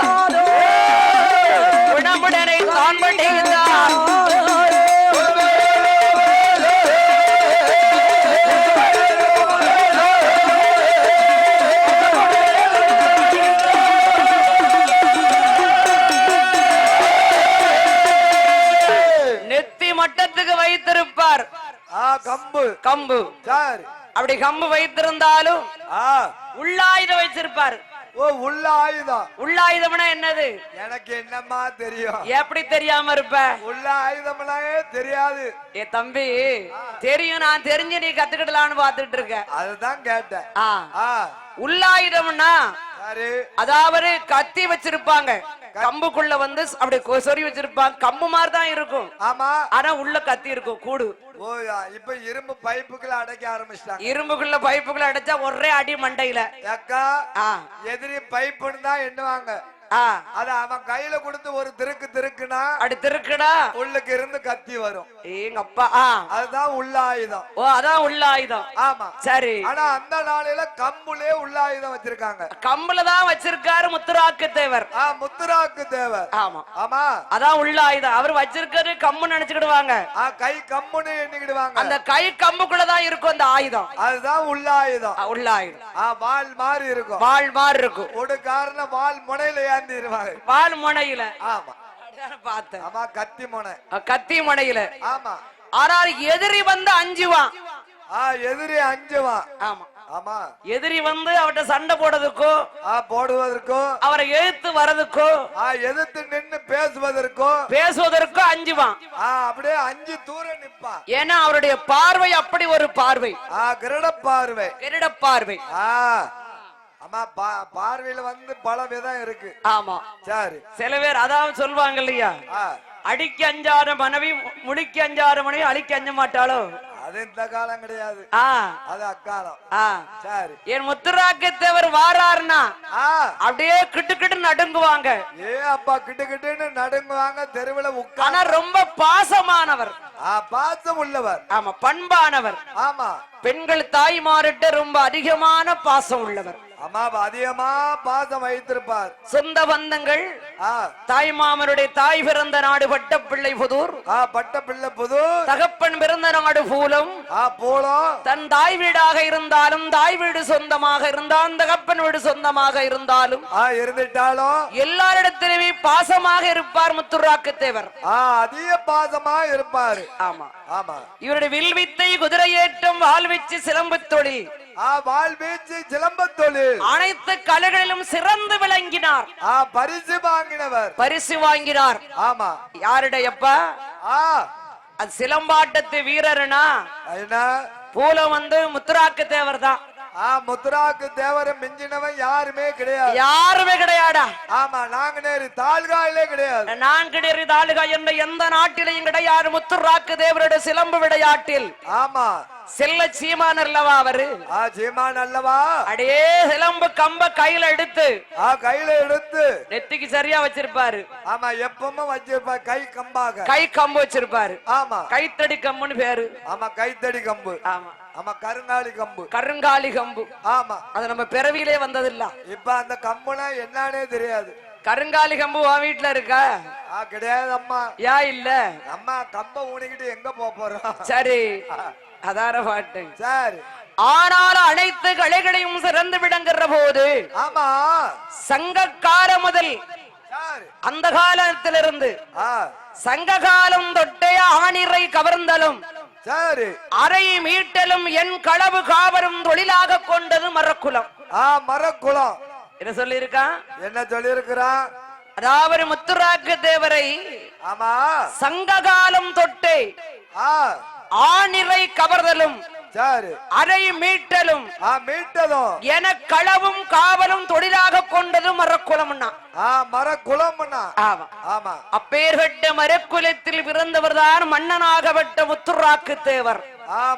உடம்புடனை தான் பண்ணியிருந்தார். நெத்தி மட்டத்துக்கு வைத்திருப்பார் கம்பு. அப்படி கம்பு வைத்திருந்தாலும் உள்ளாயுதம் வைத்திருப்பார். உள்ள ஆயுதம். உள்ள ஆயுதம்னா என்னது? எனக்கு என்னமா தெரியும்? எப்படி தெரியாம இருப்ப? உள்ள ஆயுதம்னா தெரியாது. ஏ தம்பி, தெரியும். நான் தெரிஞ்சு நீ கத்துக்கிடலான்னு பாத்துட்டு இருக்க. அதுதான் கேட்டேன். உள்ள ஆயுதம்னா அதாவது கத்தி வச்சிருப்பாங்க. கம்புக்குள்ள வந்து அப்படி சொறி வச்சிருப்பாங்க. கம்பு மாதிரி தான் இருக்கும். ஆமா. ஆனா உள்ள கத்தி இருக்கும். கூடு. இப்ப இரும்பு பைப்புக்குள்ள அடைக்க ஆரம்பிச்சிட்டாங்க. இரும்புக்குள்ள பைப்புக்குள்ள அடைச்சா ஒரே அடி மண்டையில. எதிரி பைப்புன்னு தான் எண்ணுவாங்க. அத அவன் கையில கொடுத்து ஒரு திருக்குனா அடி திருக்குடா உள்ளுக்கு இருந்து கத்தி வரும். எங்க அப்பா அதுதான் உள்ளாயுதம். ஓ அதான் உள்ளாயுதம். ஆமா சரி. ஆனா அந்த நாளையில கம்புலே உள்ளாயுதம் வச்சிருக்காங்க. கம்புல தான் வச்சிருக்காரு முத்துராக்கு தேவர். முத்துராக்கு தேவர். ஆமா ஆமா அதான் உள்ளாயுதம். அவர் வச்சிருக்காரு கம்பு நினைச்சுக்கிடுவாங்க. கை கம்புன்னு எண்ணிக்கிடுவாங்க. அந்த கை கம்புக்குள்ளதான் இருக்கும் அந்த ஆயுதம். அதுதான் உள்ளாயுதம். உள்ளாயுதம் வால் மாதிரி இருக்கும். வால் மாதிரி இருக்கும். ஒரு காரணம் வால் முனையில ஏந்திருவாங்க. வால் முனையில. ஆமா பார்த்தேன். ஆமா கத்தி முனை. கத்தி முனையில. ஆமா ஆனால் எதிரி வந்து அஞ்சுவான். எதிரி அஞ்சுவான். ஆமா ஆமா எதிரி வந்து அவர்கிட்ட சண்டை போடுறதுக்கோ போடுவதற்கோ அவரை எழுத்து வர்றதுக்கோ எதிர்த்து நின்று பேசுவதற்கோ அஞ்சுவான். அப்படியே அஞ்சு தூரம் நிப்பான். ஏன்னா அவருடைய பார்வை அப்படி ஒரு பார்வை. கிரட பார்வை. கிரட பார்வை. ஆமா பார்வையில வந்து பல விதம் இருக்கு. ஆமா சரி. சில பேர் அதான் சொல்லுவாங்க இல்லையா, அடிக்க அஞ்சாத மனைவி முடிக்க அஞ்சாத மனைவி அழிக்க அஞ்ச மாட்டாளோ. அது இந்த காலம் கிடையாது. அது அக்காலம். சரி. என் முத்துராக்கு தேவர் வாராருன்னா அப்படியே கிட்டு கிட்டு நடுங்குவாங்க. அப்பா கிட்டு கிட்டுன்னு நடுங்குவாங்க. தெருவில் ஆனா ரொம்ப பாசமானவர். பாசம் உள்ளவர். ஆமா பண்பானவர். ஆமா பெண்கள் தாய்மார்கிட்ட ரொம்ப அதிகமான பாசம் உள்ளவர். அம்மா அதிகமா பாசம் வைத்திருப்பார். சொந்த பந்தங்கள் தாய்மாமனுடைய தாய் பிறந்த நாடு பட்டப்பிள்ளை புதூர். பட்டப்பிள்ளை புதூர். தகப்பன் பிறந்த நாடு பூலம். பூலம். தன் தாய் வீடாக இருந்தாலும் தாய் வீடு சொந்தமாக இருந்தாலும் தகப்பன் வீடு சொந்தமாக இருந்தாலும் இருந்துட்டாலும் எல்லாரிடத்திலுமே பாசமாக இருப்பார் முத்துராக்கு தேவர். அதிக பாசமா இருப்பார். ஆமா ஆமா. இவருடைய வில்வித்தை, குதிரை ஏற்றம், வாழ்வீச்சு, சிலம்பு தொழில், வாழ்வீச்சு, சிலம்பு தொழில் அனைத்து கலைகளிலும் சிறந்து விளங்கினார். பரிசு வாங்கினவர். பரிசு வாங்கினார். ஆமா. யாருடையப்பா? அது சிலம்பாட்டத்து வீரர்னா பூலம் வந்து முத்துராக்கு தேவர் தான். முத்துராக்கு தேவரை மிஞ்சினவன் யாருமே கிடையாது. யாருமே கிடையாடா. ஆமா நாங்குநேரி தாலுகாயிலே கிடையாது. நாங்குநேரி தாலுகா என்ற எந்த நாட்டிலையும் கிடையாது முத்துராக்கு தேவருடைய சிலம்பு விளையாட்டில். ஆமா செல்ல சீமான் அல்லவா அவரு. சீமான் அல்லவா. அடே சிலம்பு கம்ப கையில எடுத்து நெத்திக்கு சரியா வச்சிருப்பாரு. ஆமா எப்பவும் வச்சிருப்பாரு. கை கம்பாக கை கம்பு வச்சிருப்பாரு. ஆமா கைத்தடி கம்புன்னு பேரு. ஆமா கைத்தடி கம்பு. ஆமா ஆமா கருங்காலி கம்பு. கருங்காலி கம்பு. ஆமா அது நம்ம பிறவியிலே வந்ததில்ல. இப்ப அந்த கம்புனா என்னன்னே தெரியாது. கருங்காலி கம்பு உன் வீட்டுல இருக்கா? கிடையாது அம்மா. யா இல்ல அம்மா கம்ப ஊனிக்கிட்டு எங்க போறோம். சரி அதார பாட்டு. சரி. ஆனாலும் அனைத்து கலைகளையும் சிறந்து விளங்குற போது ஆமா சங்ககால முதல் அந்த காலத்திலிருந்து சங்க காலம் தொட்டே ஆணிரை கவர்ந்தலும் சரி அறை மீட்டலும் என் களவு காவலும் தொழிலாக கொண்டது மரக்குலம். மரக்குலம் என்ன சொல்லி இருக்கா? என்ன சொல்லி இருக்கிறான்? அதாவது முத்துராக்கு தேவரை ஆமா சங்க காலம் தொட்டே ஆணிரை கவர்தலும் சரி அறை மீட்டலும் என களவும் காவலும் தொழிலாக கொண்டது மரக்குலம்னா. மரக்குலம்னா. ஆமா ஆமா. அப்பேற்பட்ட மரக்குலத்தில் பிறந்தவர் தான் மன்னனாகப்பட்ட முத்துராக்கு தேவர்.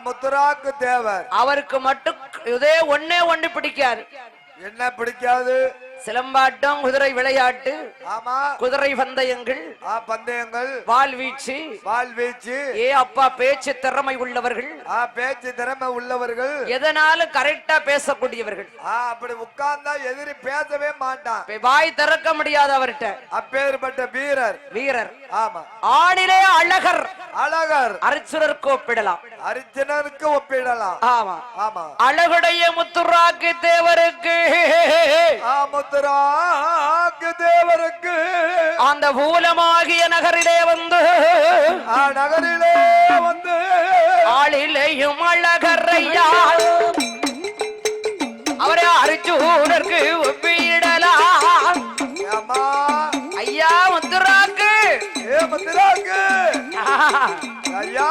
முத்துராக்கு தேவர். அவருக்கு மட்டும் இதே ஒண்ணு பிடிக்காது. என்ன பிடிக்காது? சிலம்பாட்டம், குதிரை விளையாட்டு, ஆமா குதிரை பந்தயங்கள், பந்தயங்கள், வாழ்வீச்சு. அப்பா பேச்சு திறமை உள்ளவர்கள். பேச்சு திறமை உள்ளவர்கள். எதனாலும் கரெக்டா பேசக்கூடியவர்கள். அப்படி உட்கார்ந்தா எதிரி பேசவே மாட்டான். வாய் திறக்க முடியாது அவர்கிட்ட. அப்பேற்பட்ட வீரர். ஆமா. ஆணிலே அழகர். அர்ஜுனருக்கு ஒப்பிடலாம். ஆமா ஆமா. அழகுடைய முத்துராக்கு தேவருக்கு அந்த பூலமாகிய நகரிலே வந்து ஆளிலேயும் அழகரையா அவரை அர்ஜுனருக்கு ஒப்பிடலாம். ஐயா முத்துராக்கு ஐயா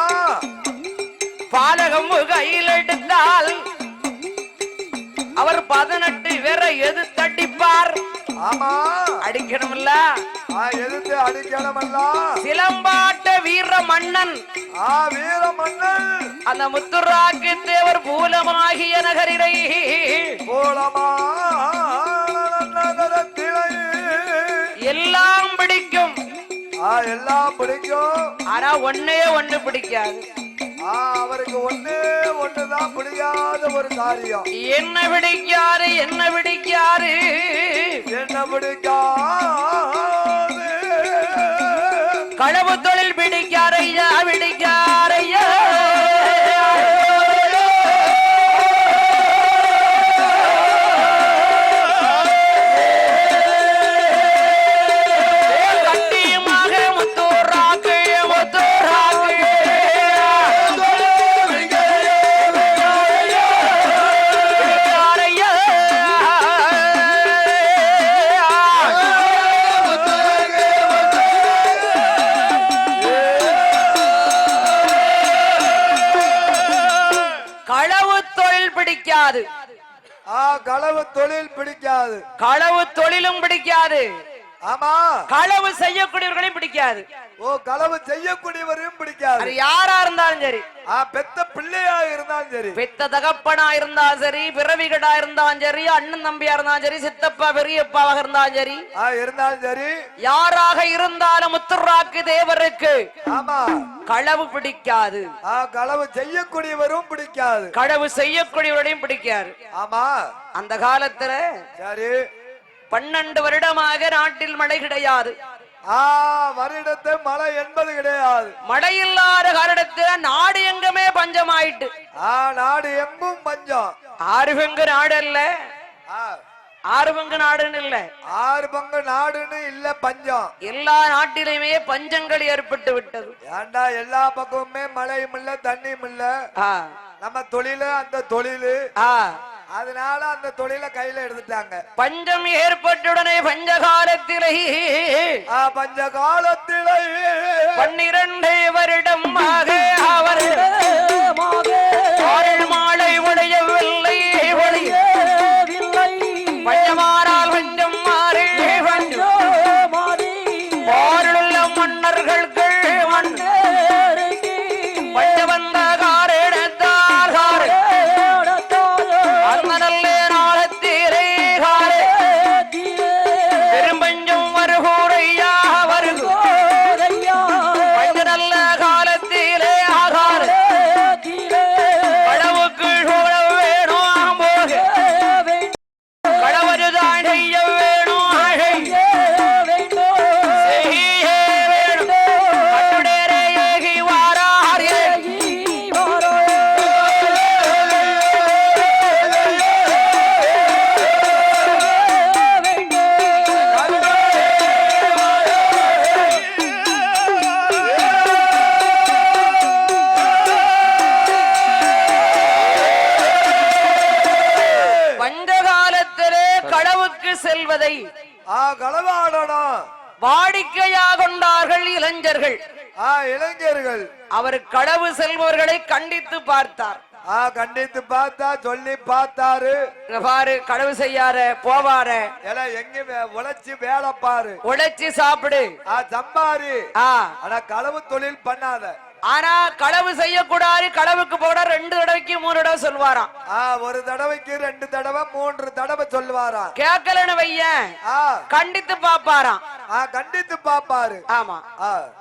பாலகம் கையில் எடுத்தால் அவர் 18 பேரை எது தட்டிப்பார். ஆமா அடிக்கணும்ல. எதிர்த்து அடிக்கணுமல்ல. சிலம்பாட்ட வீர மன்னன். அந்த முத்துராக்கு தேவர் பூலமாகிய நகரிலே எல்லாம் பிடிக்கும் எல்லாம் பிடிக்கும் ஆனா ஒன்னே ஒண்ணு பிடிக்காது அவருக்கு ஒண்ணுதான் பிடிக்காத ஒரு காரியம் என்ன பிடிக்காது என்ன பிடிக்காது என்ன பிடிக்காது களவு தொழில் பிடிக்காரையா பிடிக்காரையா பிடிக்காது களவு தொழில் பிடிக்காது களவு தொழிலும் பிடிக்காது ஆமா களவு செய்யக்கூடியவர்களையும் பிடிக்காது களவு செய்யக்கூடியவரையும் பிடிக்காது அது யாரா இருந்தாலும் சரி பெத்த பிள்ளையா இருந்தாலும் சரி பெத்த தகப்பனா இருந்தாலும் சரி பிறவிகடா இருந்தாலும் சரி அண்ணன் தம்பியா இருந்தாலும் சரி சித்தப்பா பெரியப்பாவாக இருந்தாலும் சரி யாராக இருந்தாலும் முத்துராக்கு தேவருக்கு ஆமா களவு பிடிக்காது களவு செய்யக்கூடியவரும் பிடிக்காது களவு செய்யக்கூடியவரையும் பிடிக்காது ஆமா அந்த காலத்துல சரி 12 வருடமாக நாட்டில் மழை கிடையாது வருடத்தை மழை என்பது கிடையாது மழை இல்லாத காரணத்துல நாடு எங்குமே பஞ்சமாயிட்டு நாடு எங்கும் பஞ்சம் 6 பங்கு நாடு இல்ல 6 பங்கு நாடுன்னு இல்ல 6 பங்கு நாடுன்னு இல்ல பஞ்சம் எல்லா நாட்டிலுமே பஞ்சங்கள் ஏற்பட்டு விட்டது ஏண்டா எல்லா பக்கமுமே மழையும் இல்ல தண்ணியும் இல்ல நம்ம தொழிலு அந்த தொழிலு அதனால அந்த தொழிலை கையில எடுத்துட்டாங்க பஞ்சம் ஏற்பட்டுடனே பஞ்ச காலத்திலே 12 வருடம் அவர் மாலை உடையவில்லை பஞ்சமானால் பஞ்சம் மாறி போருள்ள மன்னர்களுக்கு பஞ்ச வந்த காரணத்தால் அந்த நல்ல நாளத்திலே பெரும்பஞ்சம் வருகூரையா வருகு பஞ்ச நல்ல காலத்திலே களவுக்கு வேணும் போக களவருதான் செய்ய வேணும் செய்ய வேணும் கட்டுடரேகி வாரார் செல்வதை களவாடணும் வாடிக்கையாக கொண்டார்கள் இளைஞர்கள் இளைஞர்கள் அவர் களவு செல்பவர்களை கண்டித்து பார்த்தார் கண்டித்து பார்த்தா சொல்லி பார்த்தாரு பாரு களவு செய்யாத போவார எங்க உழைச்சி வேலை பாரு உழைச்சி சாப்பிடு சம்பாரி ஆனா களவு தொழில் பண்ணாத ஆனா களவு செய்யக்கூடாது களவுக்கு போட 2 தடவைக்கு 3 தடவை சொல்வாராம் ஒரு தடவைக்கு 2 தடவை 3 தடவை சொல்லுவாராம் கேட்கலன்னு வையன் கண்டித்து பாப்பாராம் கண்டித்து பாப்பாரு ஆமா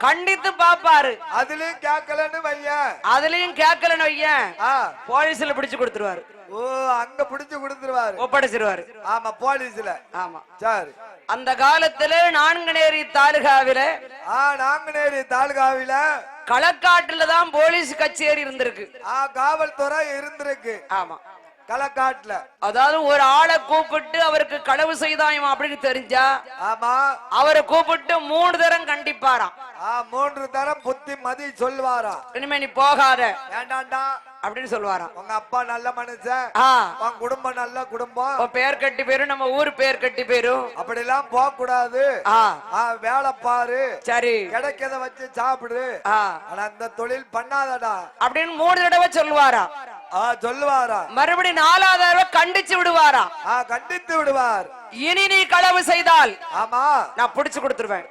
கண்டித்து பாப்பாரு அதுலயும் கேட்கலன்னு வையன் அதுலயும் கேட்கலன்னு வையன் போலீஸ்ல பிடிச்சு கொடுத்துருவாரு அங்க பிடிச்சு கொடுத்துருவாரு ஒப்படைச்சிருவாரு ஆமா போலீஸ்ல ஆமா சரி அந்த காலத்துல நான்குநேரி தாலுகாவில களக்காட்டுல தான் போலீஸ் கச்சேரி இருந்திருக்கு காவல்துறை இருந்திருக்கு ஆமா களக்காட்டுல அதாவது ஒரு ஆளை கூப்பிட்டு அவருக்கு களவு செய்தாயம் அப்படின்னு தெரிஞ்சா ஆமா அவரை கூப்பிட்டு 3 தரம் கண்டிப்பாராம் 3 தரம் புத்தி மதி சொல்லுவாரா இனிமே நீ போகாத ஏண்டாண்டா அப்படின்னு சொல்லுவாராம் உங்க அப்பா நல்ல மனுஷன் உன் குடும்பம் நல்ல குடும்பம் பேர் கட்டி பேரும் நம்ம ஊர் பேர் கட்டி பேரும் அப்படி எல்லாம் போக கூடாது வேலை பாரு சரி கிடைக்கத வச்சு சாப்பிடு ஆனா அந்த தொழில் பண்ணாதடா அப்படின்னு 3 தடவை சொல்லுவாரா சொல்லுவாரா மறுபடியும் 4வது தடவை கண்டிச்சு விடுவாரா கண்டித்து விடுவார் இனி நீ களவு செய்தால் ஆமா நான் பிடிச்சு கொடுத்துருவேன்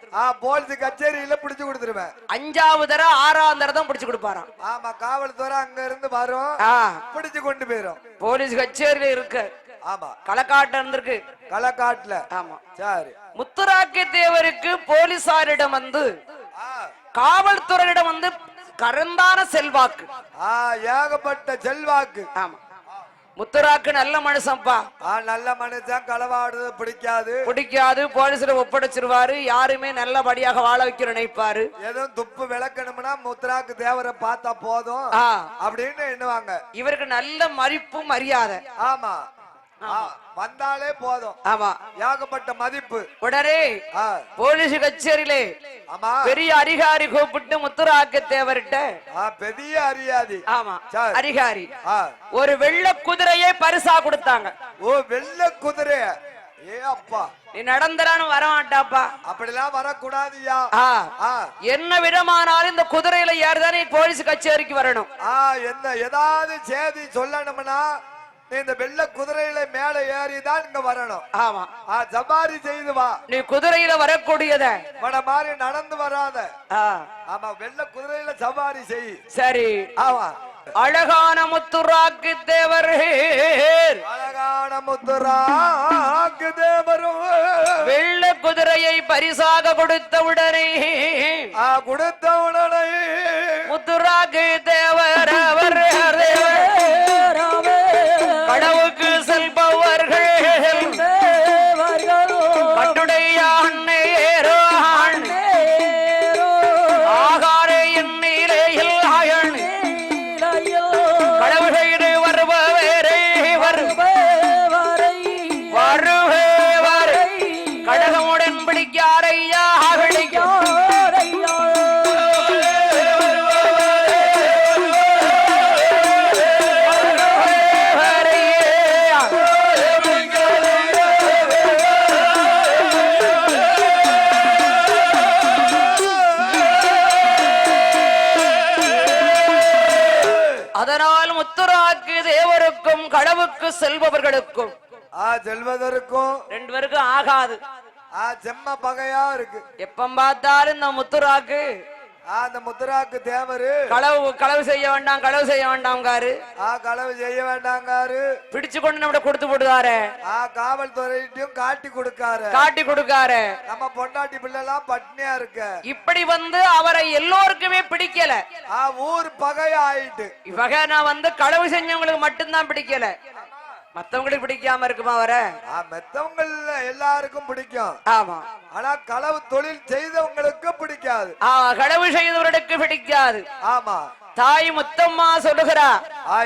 போலீஸ் கச்சேரியில பிடிச்சு கொடுத்துருவேன் 5வது தடவை 6வது தடவை தான் பிடிச்சு கொடுப்பாராம் ஆமா காவல்துறை அங்க இருந்து வரும் பிடிச்சு கொண்டு போயிரும் போலீஸ் கச்சேரியில இருக்கு ஆமா களக்காட்டு இருந்திருக்கு களக்காட்டுல. ஆமா சரி. முத்துராக்கி தேவருக்கு போலீசாரிடம் வந்து காவல்துறையிடம் வந்து கரந்தான செல்வாக்கு. ஏகப்பட்ட செல்வாக்கு. ஆமா முத்துராக்கு நல்ல மனுஷன்ப்பா. நல்ல மனுஷன். களவாடுறது பிடிக்காது. போலீஸ்ல ஒப்படைச்சிருவாரு. யாருமே நல்லபடியாக வாழ வைக்க நினைப்பாரு. எதுவும் துப்பு விளக்கணும்னா முத்துராக்கு தேவரை பார்த்தா போதும் அப்படின்னு எண்ணுவாங்க. இவருக்கு நல்ல மதிப்பு மரியாதை. ஆமா வந்தாலே போதும். ஆமா ஏகப்பட்ட மதிப்பு. உடனே போலீஸ் கச்சேரியிலே பெரிய அதிகாரி கூப்பிட்டு முத்துராக்கு தேவர்கிட்ட பெரிய அதிகாரி. ஆமா அதிகாரி ஒரு வெள்ள குதிரையை பரிசா கொடுத்தாங்க. ஓ வெள்ள குதிரை. ஏ அப்பா நீ நடந்துறான்னு வர மாட்டாப்பா. அப்படிலாம் வரக்கூடாதுயா. என்ன விதமானாலும் இந்த குதிரையில ஏறுதானே போலீஸ் கச்சேரிக்கு வரணும். என்ன ஏதாவது செய்தி சொல்லணும்னா இந்த வெள்ள குதிரையில மேல ஏறிதான் இங்க வரணும். ஆமா சவாரி செய்து வா. நீ குதிரையில வரக்கூடியத மாதிரி நடந்து வராத. ஆமா வெள்ள குதிரையில சவாரி செய். சரி. ஆமா அழகான முத்துராக்கு தேவர். அழகான முத்துராக்கு தேவரும் வெள்ள குதிரையை பரிசாக கொடுத்தவுடனே முத்துராக்கு தேவர் அவர் கடவுக்கு செல்பவர்கள் கட்டுடைய அண்ணேரோ ஆகாரே எண்ணிலையில் ஆயன் கடவுளை வருபவரை வருபவர் கடகமுடன் பிடிக்காரையா கடவுக்கு செல்பவர்களுக்கும் செல்வதற்கும் ரெண்டு பேருக்கும் ஆகாது. செம்ம பகையா இருக்கு. எப்ப பார்த்தாலும் இந்த முத்துராக்கு அந்த முத்துராக்கு தேவரு களவு செய்ய வேண்டாம் களவு செய்ய வேண்டாம்காரு. களவு செய்ய வேண்டாங்காரு. பிடிச்சு கொண்டு நம்ம கொடுத்து போடுவாரு. காவல்துறையிட்டையும் காட்டி கொடுக்காரு. நம்ம பொண்டாட்டி பிள்ளை எல்லாம் பட்னியா இருக்க. இப்படி வந்து அவரை எல்லோருக்குமே பிடிக்கல. ஊர் பகை ஆயிட்டு. இவக நான் வந்து களவு செஞ்சவங்களுக்கு மட்டும்தான் பிடிக்கல. மத்தவங்களுக்கு பிடிக்காம இருக்குமா வர? மத்தவங்க எல்லாருக்கும் பிடிக்கும். ஆமா ஆனா களவு தொழில் செய்தவங்களுக்கு பிடிக்காது. களவு செய்தவர்களுக்கு பிடிக்காது. ஆமா தாய் முத்தம்மா சொல்லுகிறா.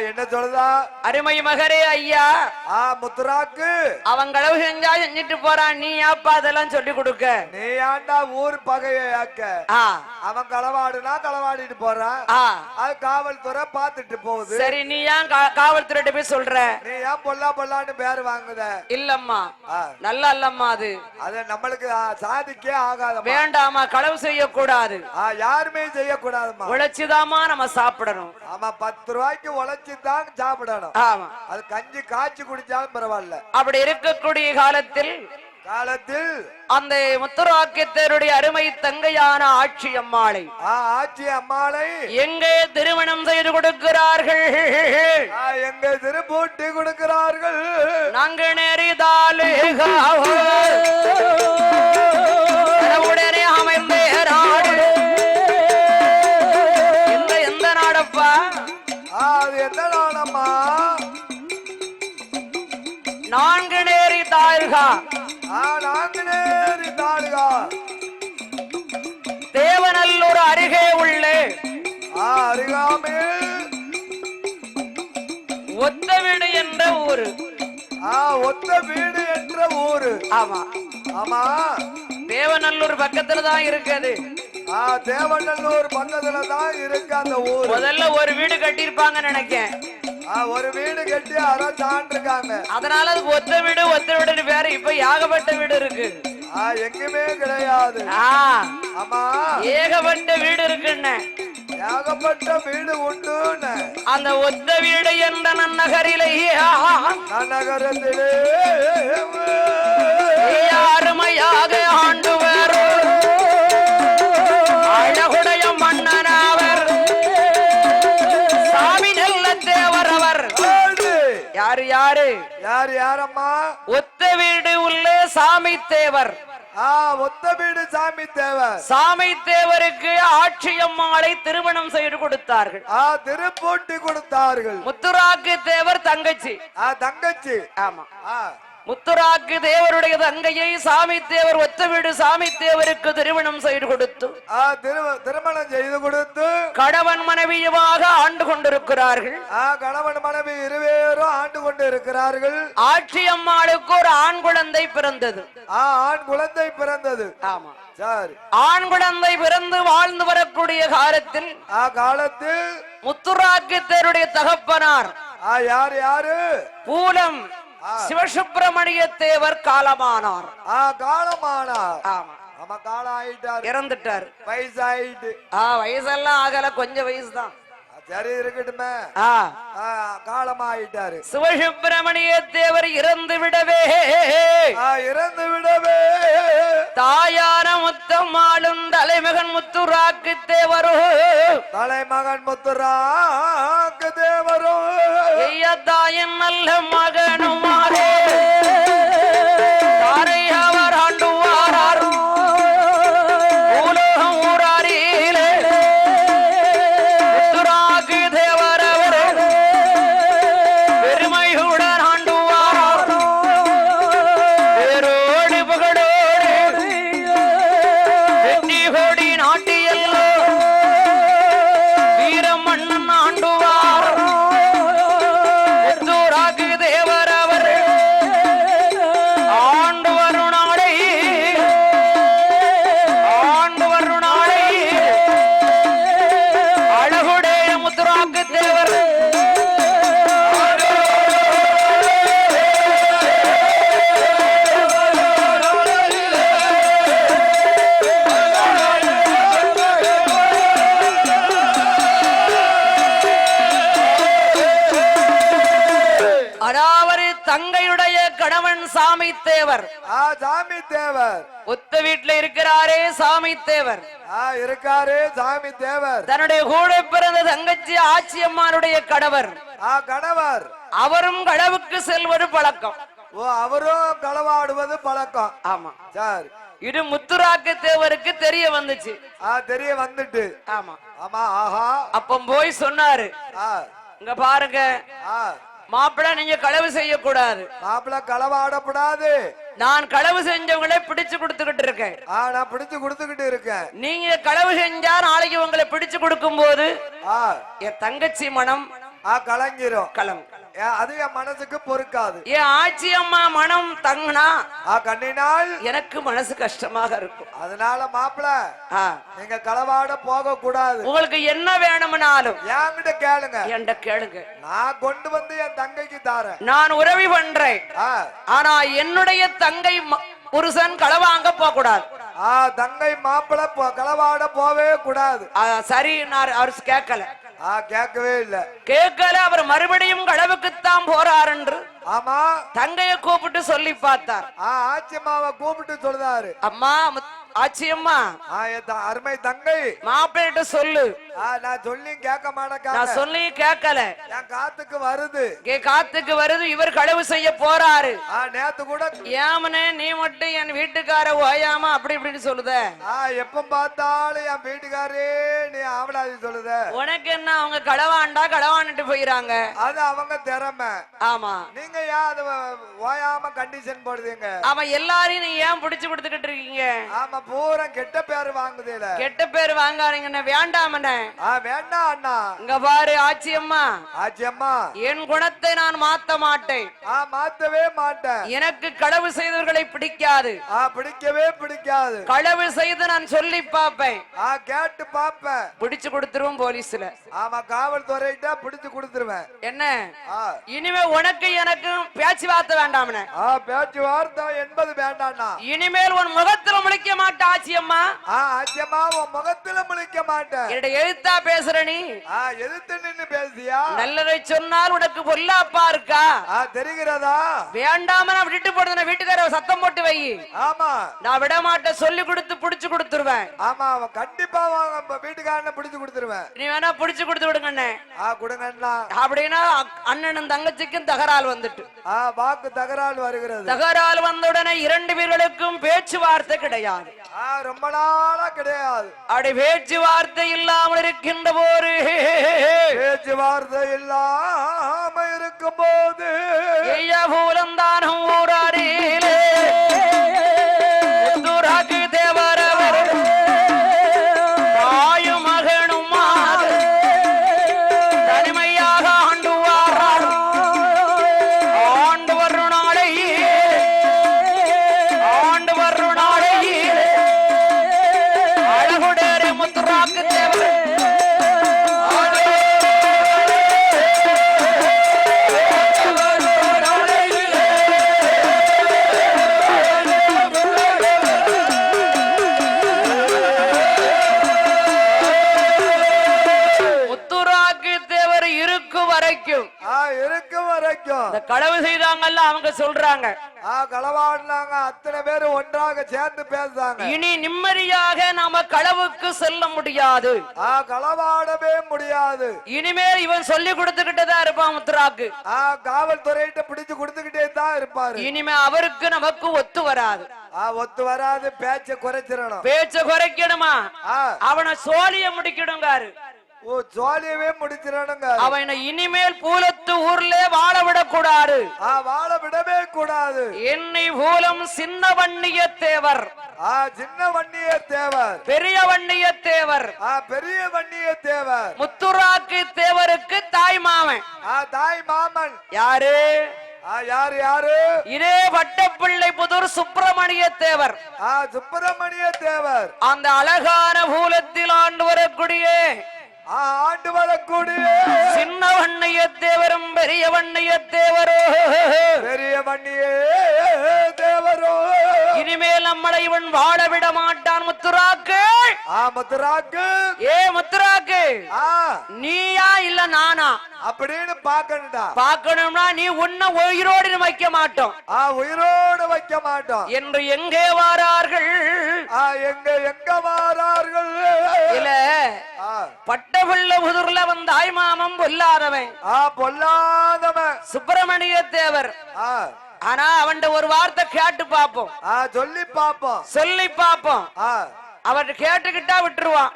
என்ன சொல்லுதா? அருமை மகரே ஐயா முத்துராக்கு அவன் களவு செஞ்சா செஞ்சுட்டு போறான். நீ யாப்பா அதெல்லாம் சொல்லி கொடுக்க? நீ ஏன்டா ஊர் பகையாக்க? அவன் களவாடுனா களவாடிட்டு போறான். அது காவல்துறை பாத்துட்டு போகுது. சரி நீ ஏன் காவல்துறை போய் சொல்ற? நீ ஏன் பொல்லான்னு பேர் வாங்குத? இல்லம்மா நல்லா இல்லம்மா. அது நம்மளுக்கு சாதிக்கே ஆகாத. வேண்டாமா களவு செய்யக்கூடாது. யாருமே செய்யக்கூடாதுமா. உழைச்சுதாமா நம்ம சாப்பிடணும். ஆமா 10 ரூபாய்க்கு உழைச்சு தான் சாப்பிடணும். ஆமா அது கஞ்சி காய்ச்சி குடிச்சாலும் பரவாயில்ல. அப்படி இருக்கக்கூடிய காலத்தில் அந்த முத்துராக்கியத்தருடைய அருமை தங்கையான ஆட்சி அம்மாளை எங்கே திருமணம் செய்து கொடுக்கிறார்கள்? எங்கே திருப்பூட்டி கொடுக்கிறார்கள்? நாங்க நேரிதாலே உடனே அமைந்த நாடு. எந்த நாடப்பா? அது எந்த நாடம்மா? நான்கு நேரி தாழ்கா. தேவநல்லூர் அருகே உள்ள அருகாமையில் ஒத்த வீடு என்ற ஊரு. ஒத்த வீடு என்ற ஊரு. ஆமா ஆமா தேவநல்லூர் பக்கத்துல தான் இருக்குது. தேவநல்லூர் பக்கத்துல தான் இருக்கு அந்த ஊர். முதல்ல ஒரு வீடு கட்டிருப்பாங்க நினைக்கிறேன். ஒரு வீடு கட்டி இருக்காங்க. அதனால அது ஒத்த வீடு பேரு. இப்ப ஏகப்பட்ட வீடு இருக்கு. எங்குமே கிடையாது. ஆமா ஏகப்பட்ட வீடு இருக்குன்னு. ஏகப்பட்ட வீடு உண்டு. அந்த ஒத்த வீடு என்ற நன்னகரிலேயே நன்னகரத்திலே அருமையாக ஆண்டு வரும் அழகுடைய மன்னனாவர் சாமி நல்ல தேவர். அவர் யாரு யாரு யார் யாரம்மா? ஒத்த வீடு உள்ளே சாமி தேவர். ஒத்த வீடு சாமி தேவர். சாமி தேவருக்கு ஆட்சியம்மாளை திருமணம் செய்து கொடுத்தார்கள். திருப்பூட்டி கொடுத்தார்கள். முத்துராக்கு தேவர் தங்கச்சி. தங்கச்சி. ஆமா. முத்துராக்கு தேவருடைய தங்கையை சாமி தேவர் ஒத்த வீடு சாமி தேவருக்கு திருமணம் செய்து கொடுத்து திருமணம் செய்து கொடுத்து கணவன் மனைவியுமாக ஆண்டு கொண்டிருக்கிறார்கள். கணவன் மனைவி இருவேரும் ஆண்டு கொண்டு இருக்கிறார்கள். ஆட்சி அம்மாளுக்கு ஒரு ஆண் குழந்தை பிறந்தது. ஆண் குழந்தை பிறந்தது. ஆமா. சரி. ஆண் குழந்தை பிறந்து வாழ்ந்து வரக்கூடிய காலத்தில் முத்துராக்கு தேவருடைய தகப்பனார் யார் யாரு? பூலம் சிவசுப்பிரமணிய தேவர் காலமானார். காலமானார். ஆமா. ஆமா, காலம் ஆயிட்டார், இறந்துட்டார். வயசு ஆயிட்டு. வயசெல்லாம் ஆகல, கொஞ்சம் வயசுதான். சரி, இருக்கட்டுமே. காலம் ஆயிட்டாரு. சிவசுப்பிரமணிய தேவர் இறந்து விடவே தாயான முத்தம்மாளும் தலைமகன் முத்துராக்கு தேவரோ தலைமகன் முத்துராக்கு தேவரோ தாயின் நல்ல மகனுமாரே அவர் ஆண்டுவாரோ உலகம் ஊராரிலே முத்துராக்கு தேவர் அவர் பெருமையுடன் ஆண்டுவாரோ பேரோடு புகழோடு வெற்றி கோடி நாட்டியல்லோ வீரம் மன்னன் ஆண்டுவார். முத்துராக்கு தேவர் அவர் ஆண்டு வரும் நாளை அழகுடைய முத்துராக்கு தேவர் அதாவது தங்கையுடைய கணவன் சாமி தேவர். சாமி தேவர் ஒத்த வீட்டுல இருக்கிறாரே சாமி தேவர். இருக்காரு சாமி தேவர். தன்னுடைய கூட பிறந்த தங்கச்சி ஆச்சியம்மானுடைய கணவர். கணவர் அவரும் களவுக்கு செல்வது பழக்கம். அவரும் களவாடுவது பழக்கம். ஆமா. சரி. இது முத்துராக்கு தேவருக்கு தெரிய வந்துச்சு. தெரிய வந்துட்டு. ஆமா. ஆமா. ஆஹா. அப்ப போய் சொன்னாரு, இங்க பாருங்க மாப்பிள்ள, நீங்க களவு செய்யக்கூடாது. மாப்பிள்ள களவாடக்கூடாது. நான் களவு செஞ்சவங்களை பிடிச்சு கொடுத்துக்கிட்டு இருக்கேன். நான் பிடிச்சு கொடுத்துக்கிட்டு இருக்கேன். நீங்க களவு செஞ்சா நாளைக்கு உங்களை பிடிச்சு கொடுக்கும் போது என் தங்கச்சி மனம் கலங்கிரும். அது என் மனசுக்கு பொறுக்காது. என் ஆட்சி அம்மா மனம் தங்கினா கண்ணினால் எனக்கு மனசு கஷ்டமாக இருக்கும். அதனால மாப்பிள்ள நீங்க களவாட போக கூடாது. உங்களுக்கு என்ன வேணும்னாலும் என்கிட்ட கேளுங்க. என்கிட்ட கேளுங்க. நான் கொண்டு வந்து என் தங்கைக்கு தாரேன். நான் உதவி பண்றேன். ஆனா என்னுடைய தங்கை புருஷன் களவாங்க போக கூடாது. தங்கை மாப்பிள்ள களவாட போவே கூடாது. சரி. நான் அவரு கேட்கல. கேட்கவே இல்ல. கேட்கல. அவர் மறுபடியும் களவுக்குத்தான் போறார் என்று ஆமா தங்கைய கூப்பிட்டு சொல்லி பார்த்தார். ஆச்சியம்மாவை கூப்பிட்டு சொல்றாரு, அம்மா ஆச்சியம்மா, அருமை தங்கை மாப்பிள்ளைகிட்ட சொல்லு. நான் சொல்லி கேட்க மாட்டேன். நான் சொல்லி கேட்கல. என் காத்துக்கு வருது. காத்துக்கு வருது. இவர் களவு செய்ய போறாரு. நேத்து கூட ஏமனே நீ மட்டும் என் வீட்டுக்கார ஓயாம அப்படி இப்படின்னு சொல்லுத. எப்ப பார்த்தாலும் என் வீட்டுக்காரே நீ ஆவலாதி சொல்லுத. உனக்கு என்ன, அவங்க களவாண்டா களவாண்டுட்டு போயிறாங்க. அது அவங்க திறமை. ஆமா. நீங்க ஏன் அது ஓயாம கண்டிஷன் போடுறீங்க? ஆமா. எல்லாரையும் நீ ஏன் பிடிச்சு கொடுத்துக்கிட்டு இருக்கீங்க? ஆமா, பூரா கெட்ட பேரு வாங்குதேல. கெட்ட பேரு வாங்காதீங்க. வேண்டாமண்ணே. வேண்டாம் அண்ணா. இங்க பாரு ஆச்சியம்மா, ஆச்சியம்மா, என் குணத்தை நான் மாத்த மாட்டேன். மாத்தவே மாட்டேன். எனக்கு களவு செய்தவர்களை பிடிக்காது. பிடிக்கவே பிடிக்காது. களவு செய்து நான் சொல்லி பாப்பேன். கேட்டு பாப்பேன். பிடிச்சு கொடுத்துருவோம் போலீஸ்ல. ஆமா, காவல்துறையிட்ட பிடிச்சு கொடுத்துருவேன். என்ன இனிமே உனக்கு எனக்கு பேச்சுவார்த்தை வேண்டாம்னே. பேச்சுவார்த்தை என்பது வேண்டாம்னா. இனிமேல் உன் முகத்துல முழிக்க மாட்ட ஆச்சியம்மா ஆச்சியம்மா உன் முகத்துல முழிக்க மாட்டேன் என்னோட எழுத்தா பேசுற நீ எதிர்த்து நின்னு பேசியா நல்லதை சொன்னால் உனக்கு பொல்லாப்பா இருக்கா தெரிகிறதா வேண்டாம நான் விட்டு போடுறத வீட்டுக்கார சத்தம் போட்டு வை ஆமா நான் விட மாட்டேன் சொல்லி கொடுத்து புடிச்சு கொடுத்துருவேன் ஆமா அவன் கண்டிப்பா வீட்டுக்காரனை பிடிச்சு கொடுத்துருவேன் நீ வேணா புடிச்சு கொடுத்து விடுங்க கொடுங்கண்ணா அப்படின்னா அண்ணனும் தங்கச்சிக்கும் தகராறு வந்துட்டு வாக்கு தகராறு வருகிறது தகராறு வந்த உடனே இரண்டு பேர்களுக்கும் பேச்சுவார்த்தை கிடையாது ரொம்ப நாளா கிடையாது அப்படி பேச்சுவார்த்தை இல்லாமல் இருக்கின்ற போது பேச்சுவார்த்தை இல்லாம இருக்கும் போது பூலந்தானும் ஊராடியிலே முத்துராக்கு தேவரவர் தாயும் மகனும் தனிமையாக ஆண்டுவார் ஆண்டு வரும் நாளை அழகுடேரே முத்துராக்கு தேவர் களவு செய்தாங்கல்ல அவங்க சொல்றாங்க களவாடினாங்க அத்தனை பேர் ஒன்றாக சேர்ந்து பேசுறாங்க இனி நிம்மதியாக நாம களவுக்கு செல்ல முடியாது களவாடவே முடியாது இனிமேல் இவன் சொல்லி கொடுத்துக்கிட்டே இருப்பான் முத்துராக்கு காவல்துறையிட்ட பிடிச்சு கொடுத்துக்கிட்டே தான் இருப்பாரு இனிமே அவருக்கு நமக்கு ஒத்து வராது ஒத்து வராது பேச்ச குறைச்சிடணும் பேச்ச குறைக்கணுமா அவனை சோழிய முடிக்கணுங்காரு ஜோலியவே முடிச்சிடணுங்க அவனை இனிமேல் பூலத்து ஊர்ல வாழ விடக்கூடாது வாழ விடவே கூடாது என்னை பூலம் சின்ன வன்னிய தேவர் சின்ன வன்னிய தேவர் பெரிய வன்னிய தேவர் பெரிய வன்னிய தேவர் முத்துராக்கு தேவருக்கு தாய் மாமன் தாய் மாமன் யாரு யாரு யாரு இதே வட்டப்பிள்ளை புதூர் சுப்பிரமணிய தேவர் சுப்பிரமணிய தேவர் அந்த அழகான பூலத்தில் ஆண்டு வரக்கூடிய சின்ன வண்ணிய தேவரும் பெரிய வண்ணிய தேவரோ பெரிய வண்ணிய தேவரோ இனிமேல் நம்மளை இவன் வாழ விட மாட்டான் முத்துராக்கு முத்துராக்கு முத்துராக்கு நீயா இல்ல நானா அப்படின்னு பாக்கணும்னா நீ உன்ன உயிரோடு வைக்க மாட்டோம் உயிரோடு வைக்க மாட்டோம் என்று எங்கே வாரார்கள் எங்க வாரார்கள் இல்ல பட்டபிள்ள புதூர்ல வந்த தாய்மாமம் பொல்லாதவன் பொல்லாதவன் சுப்பிரமணிய தேவர் ஆனா அவன் ஒரு வார்த்தை கேட்டு பாப்போம் சொல்லி பாப்போம் அவர் கேட்டுக்கிட்டா விட்டுருவான்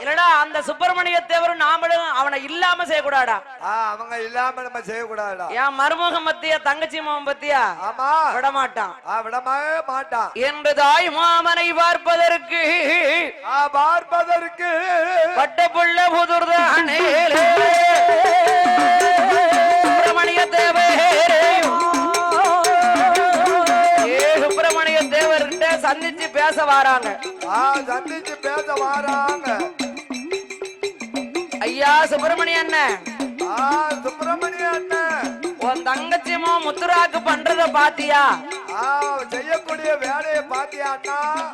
இல்லடா அந்த சுப்பிரமணிய தேவரும் நாமளும் அவனை இல்லாம செய்யக்கூடாடா அவங்க இல்லாம நம்ம செய்யக்கூடாடா என் மருமகம் பத்தியா தங்கச்சி மாமன் பத்தியா விடமாட்டான் என்று தாய் மாமனை பார்ப்பதற்கு பட்டப்புள்ள புதுர்தானே சுப்பிரமணிய தேவரே சுப்பிரமணிய தேவர்கிட்ட சந்திச்சு பேச வராங்க ஐயா சுப்பிரமணிய அண்ணன் உன் தங்கச்சியமோ முத்துராக்கு பண்றத பாத்தியா செய்யக்கூடிய வேலையை பாத்தியா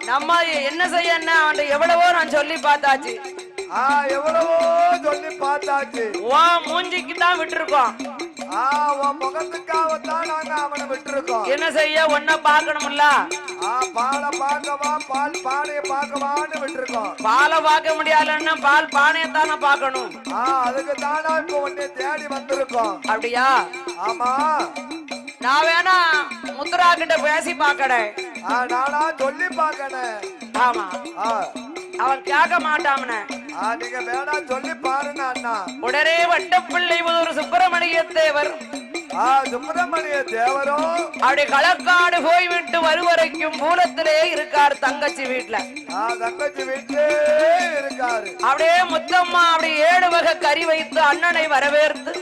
நம்ம என்ன செய்ய அவன் எவ்வளவோ நான் சொல்லி பார்த்தாச்சு எவ்வளவோ சொல்லி பார்த்தாச்சு மூஞ்சிக்கு தான் விட்டுருக்கோம் முகத்துக்காகத்தான் நாங்க அவனை விட்டுருக்கோம் என்ன செய்ய ஒன்ன பாக்கணும்ல பாலை பார்க்கவா பால் பானையை பார்க்கவான்னு விட்டுருக்கோம் பாலை பார்க்க முடியாதுன்னா பால் பானையை தானே பார்க்கணும் அதுக்கு தானா இப்ப உன்னை தேடி வந்திருக்கோம் அப்படியா ஆமா நான் வேணா முத்துரா கிட்ட பேசி பாக்கறேன் நானா சொல்லி பாக்கறேன் ஆமா அவன் கேட்க மாட்டாமனே நீங்க வேணா சொல்லி பாருங்க அண்ணா உடனே வட்டப்பிள்ளை ஒரு சுப்பிரமணிய தேவர் சுப்பிரமணிய தேவரோ அப்படி களக்காடு போய்விட்டு வருவரைக்கும் மூலத்திலே இருக்காரு தங்கச்சி வீட்டுல இருக்காரு அப்படியே முத்தம்மா அப்படி 7 வகை கறி வைத்து அண்ணனை வரவேற்று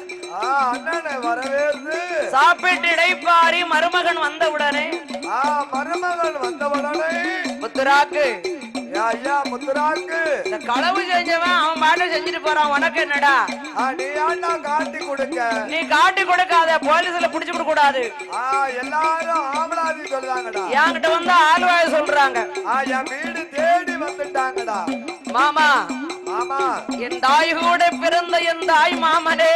சாப்பிட்டு இடைப்பாரி மருமகன் வந்தவுடனே மருமகன் வந்தவுடனே முத்துராக்கு ஐயா முத்துராக்கு இந்த களவு செஞ்சவன் அவன் பாட்டு செஞ்சுட்டு போறான், உனக்கு என்னடா? நீ ஏன்டா காட்டி கொடுக்க? நீ காட்டி கொடுக்காத, போலீஸ்ல புடிச்சு கொடுக்க கூடாது. எல்லாரும் ஆம்பளாதி சொல்றாங்கடா. என்கிட்ட வந்து ஆள்வாய சொல்றாங்க. என் வீடு தேடி வந்துட்டாங்கடா. மாமா மாமா, என் தாய் கூட பிறந்த என் தாய் மாமனே,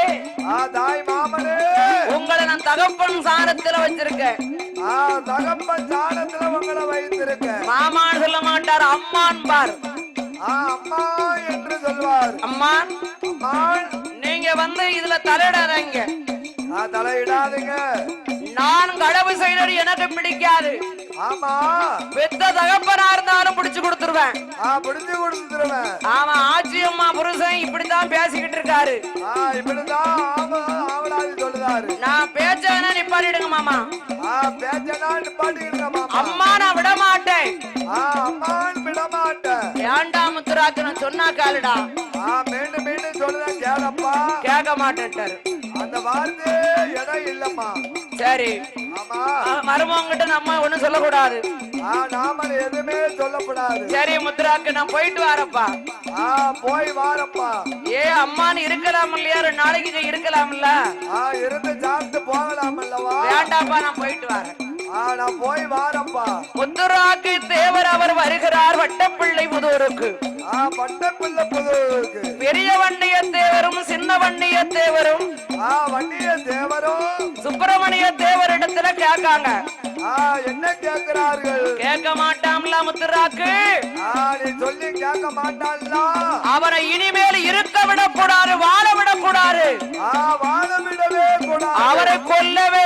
தாய் மாமனே, உங்களை நான் தகப்பன் சாணத்துல வச்சிருக்கேன். தகப்பன் சாணத்துல உங்களை வைத்திருக்கேன். மாமான்னு சொல்ல மாட்டார், அம்மான் பார். அம்மா என்று சொல்வார். அம்மான், அம்மான், நீங்க வந்து இதுல தலையிடாதீங்க. தலையிடாதீங்க. நான் களவு செய்யறது எனக்கு பிடிக்காது. ஆமா, பெத்த தகப்பனா இருந்தாலும் பிடிச்சு கொடுத்துருவேன். பிடிச்சு கொடுத்துருவேன். ஆமா, ஆச்சி அம்மா புருஷன் இப்படித்தான் பேசிக்கிட்டு இருக்காரு. இப்படிதான் ஆவலாதி சொல்லுதாரு. நான் பேச்ச வேணா நிப்பாட்டிடுங்க மாமா. பேச்சனா நிப்பாட்டிடுங்க மாமா. அம்மா நான் விட மாட்டேன். அம்மான் விட மாட்டேன். ஏண்டா முத்துராக்கு நான் சொன்னா கேளுடா. மீண்டும் மீண்டும் சொல்லுதான் கேளப்பா. கேட்க மாட்டேன்ட்டாரு. அந்த வார்த்தை இடம் இல்லம்மா. சரி, மருமகிட்ட நம்ம ஒண்ணும் சொல்லக்கூடாது. நாம எதுவுமே சொல்லக்கூடாது. சரி முத்துராக்கு, நான் போயிட்டு வரப்பா. போய் வாரப்பா. அம்மான்னு இருக்கலாம் இல்லையா? 2 நாளைக்கு இருக்கலாம்ல. இருந்து சாப்பிட்டு போகலாம் அல்லவா? வேண்டாப்பா, நான் போயிட்டு வரேன். நான் போய் வாரப்பா. முத்துராக்கு தேவர் அவர் வருகிறார் வட்டப்பிள்ளை புதூருக்கு. வட்டப்பிள்ளை புதூருக்கு. பெரிய வண்டிய தேவரும் சின்ன வண்டிய தேவரும் வண்டிய தேவரும் சுப்பிரமணிய தேவரிடத்துல கேட்காங்க. என்ன கேட்கிறார்கள்? கேட்க மாட்டாம்ல முத்துராக்கு. நீ சொல்லி கேட்க மாட்டான்ல. அவனை இனிமேல் இருக்க விடக்கூடாது, வாழ விடக்கூடாது. வாழ விடவே கூடாது. அவரை கொல்லவே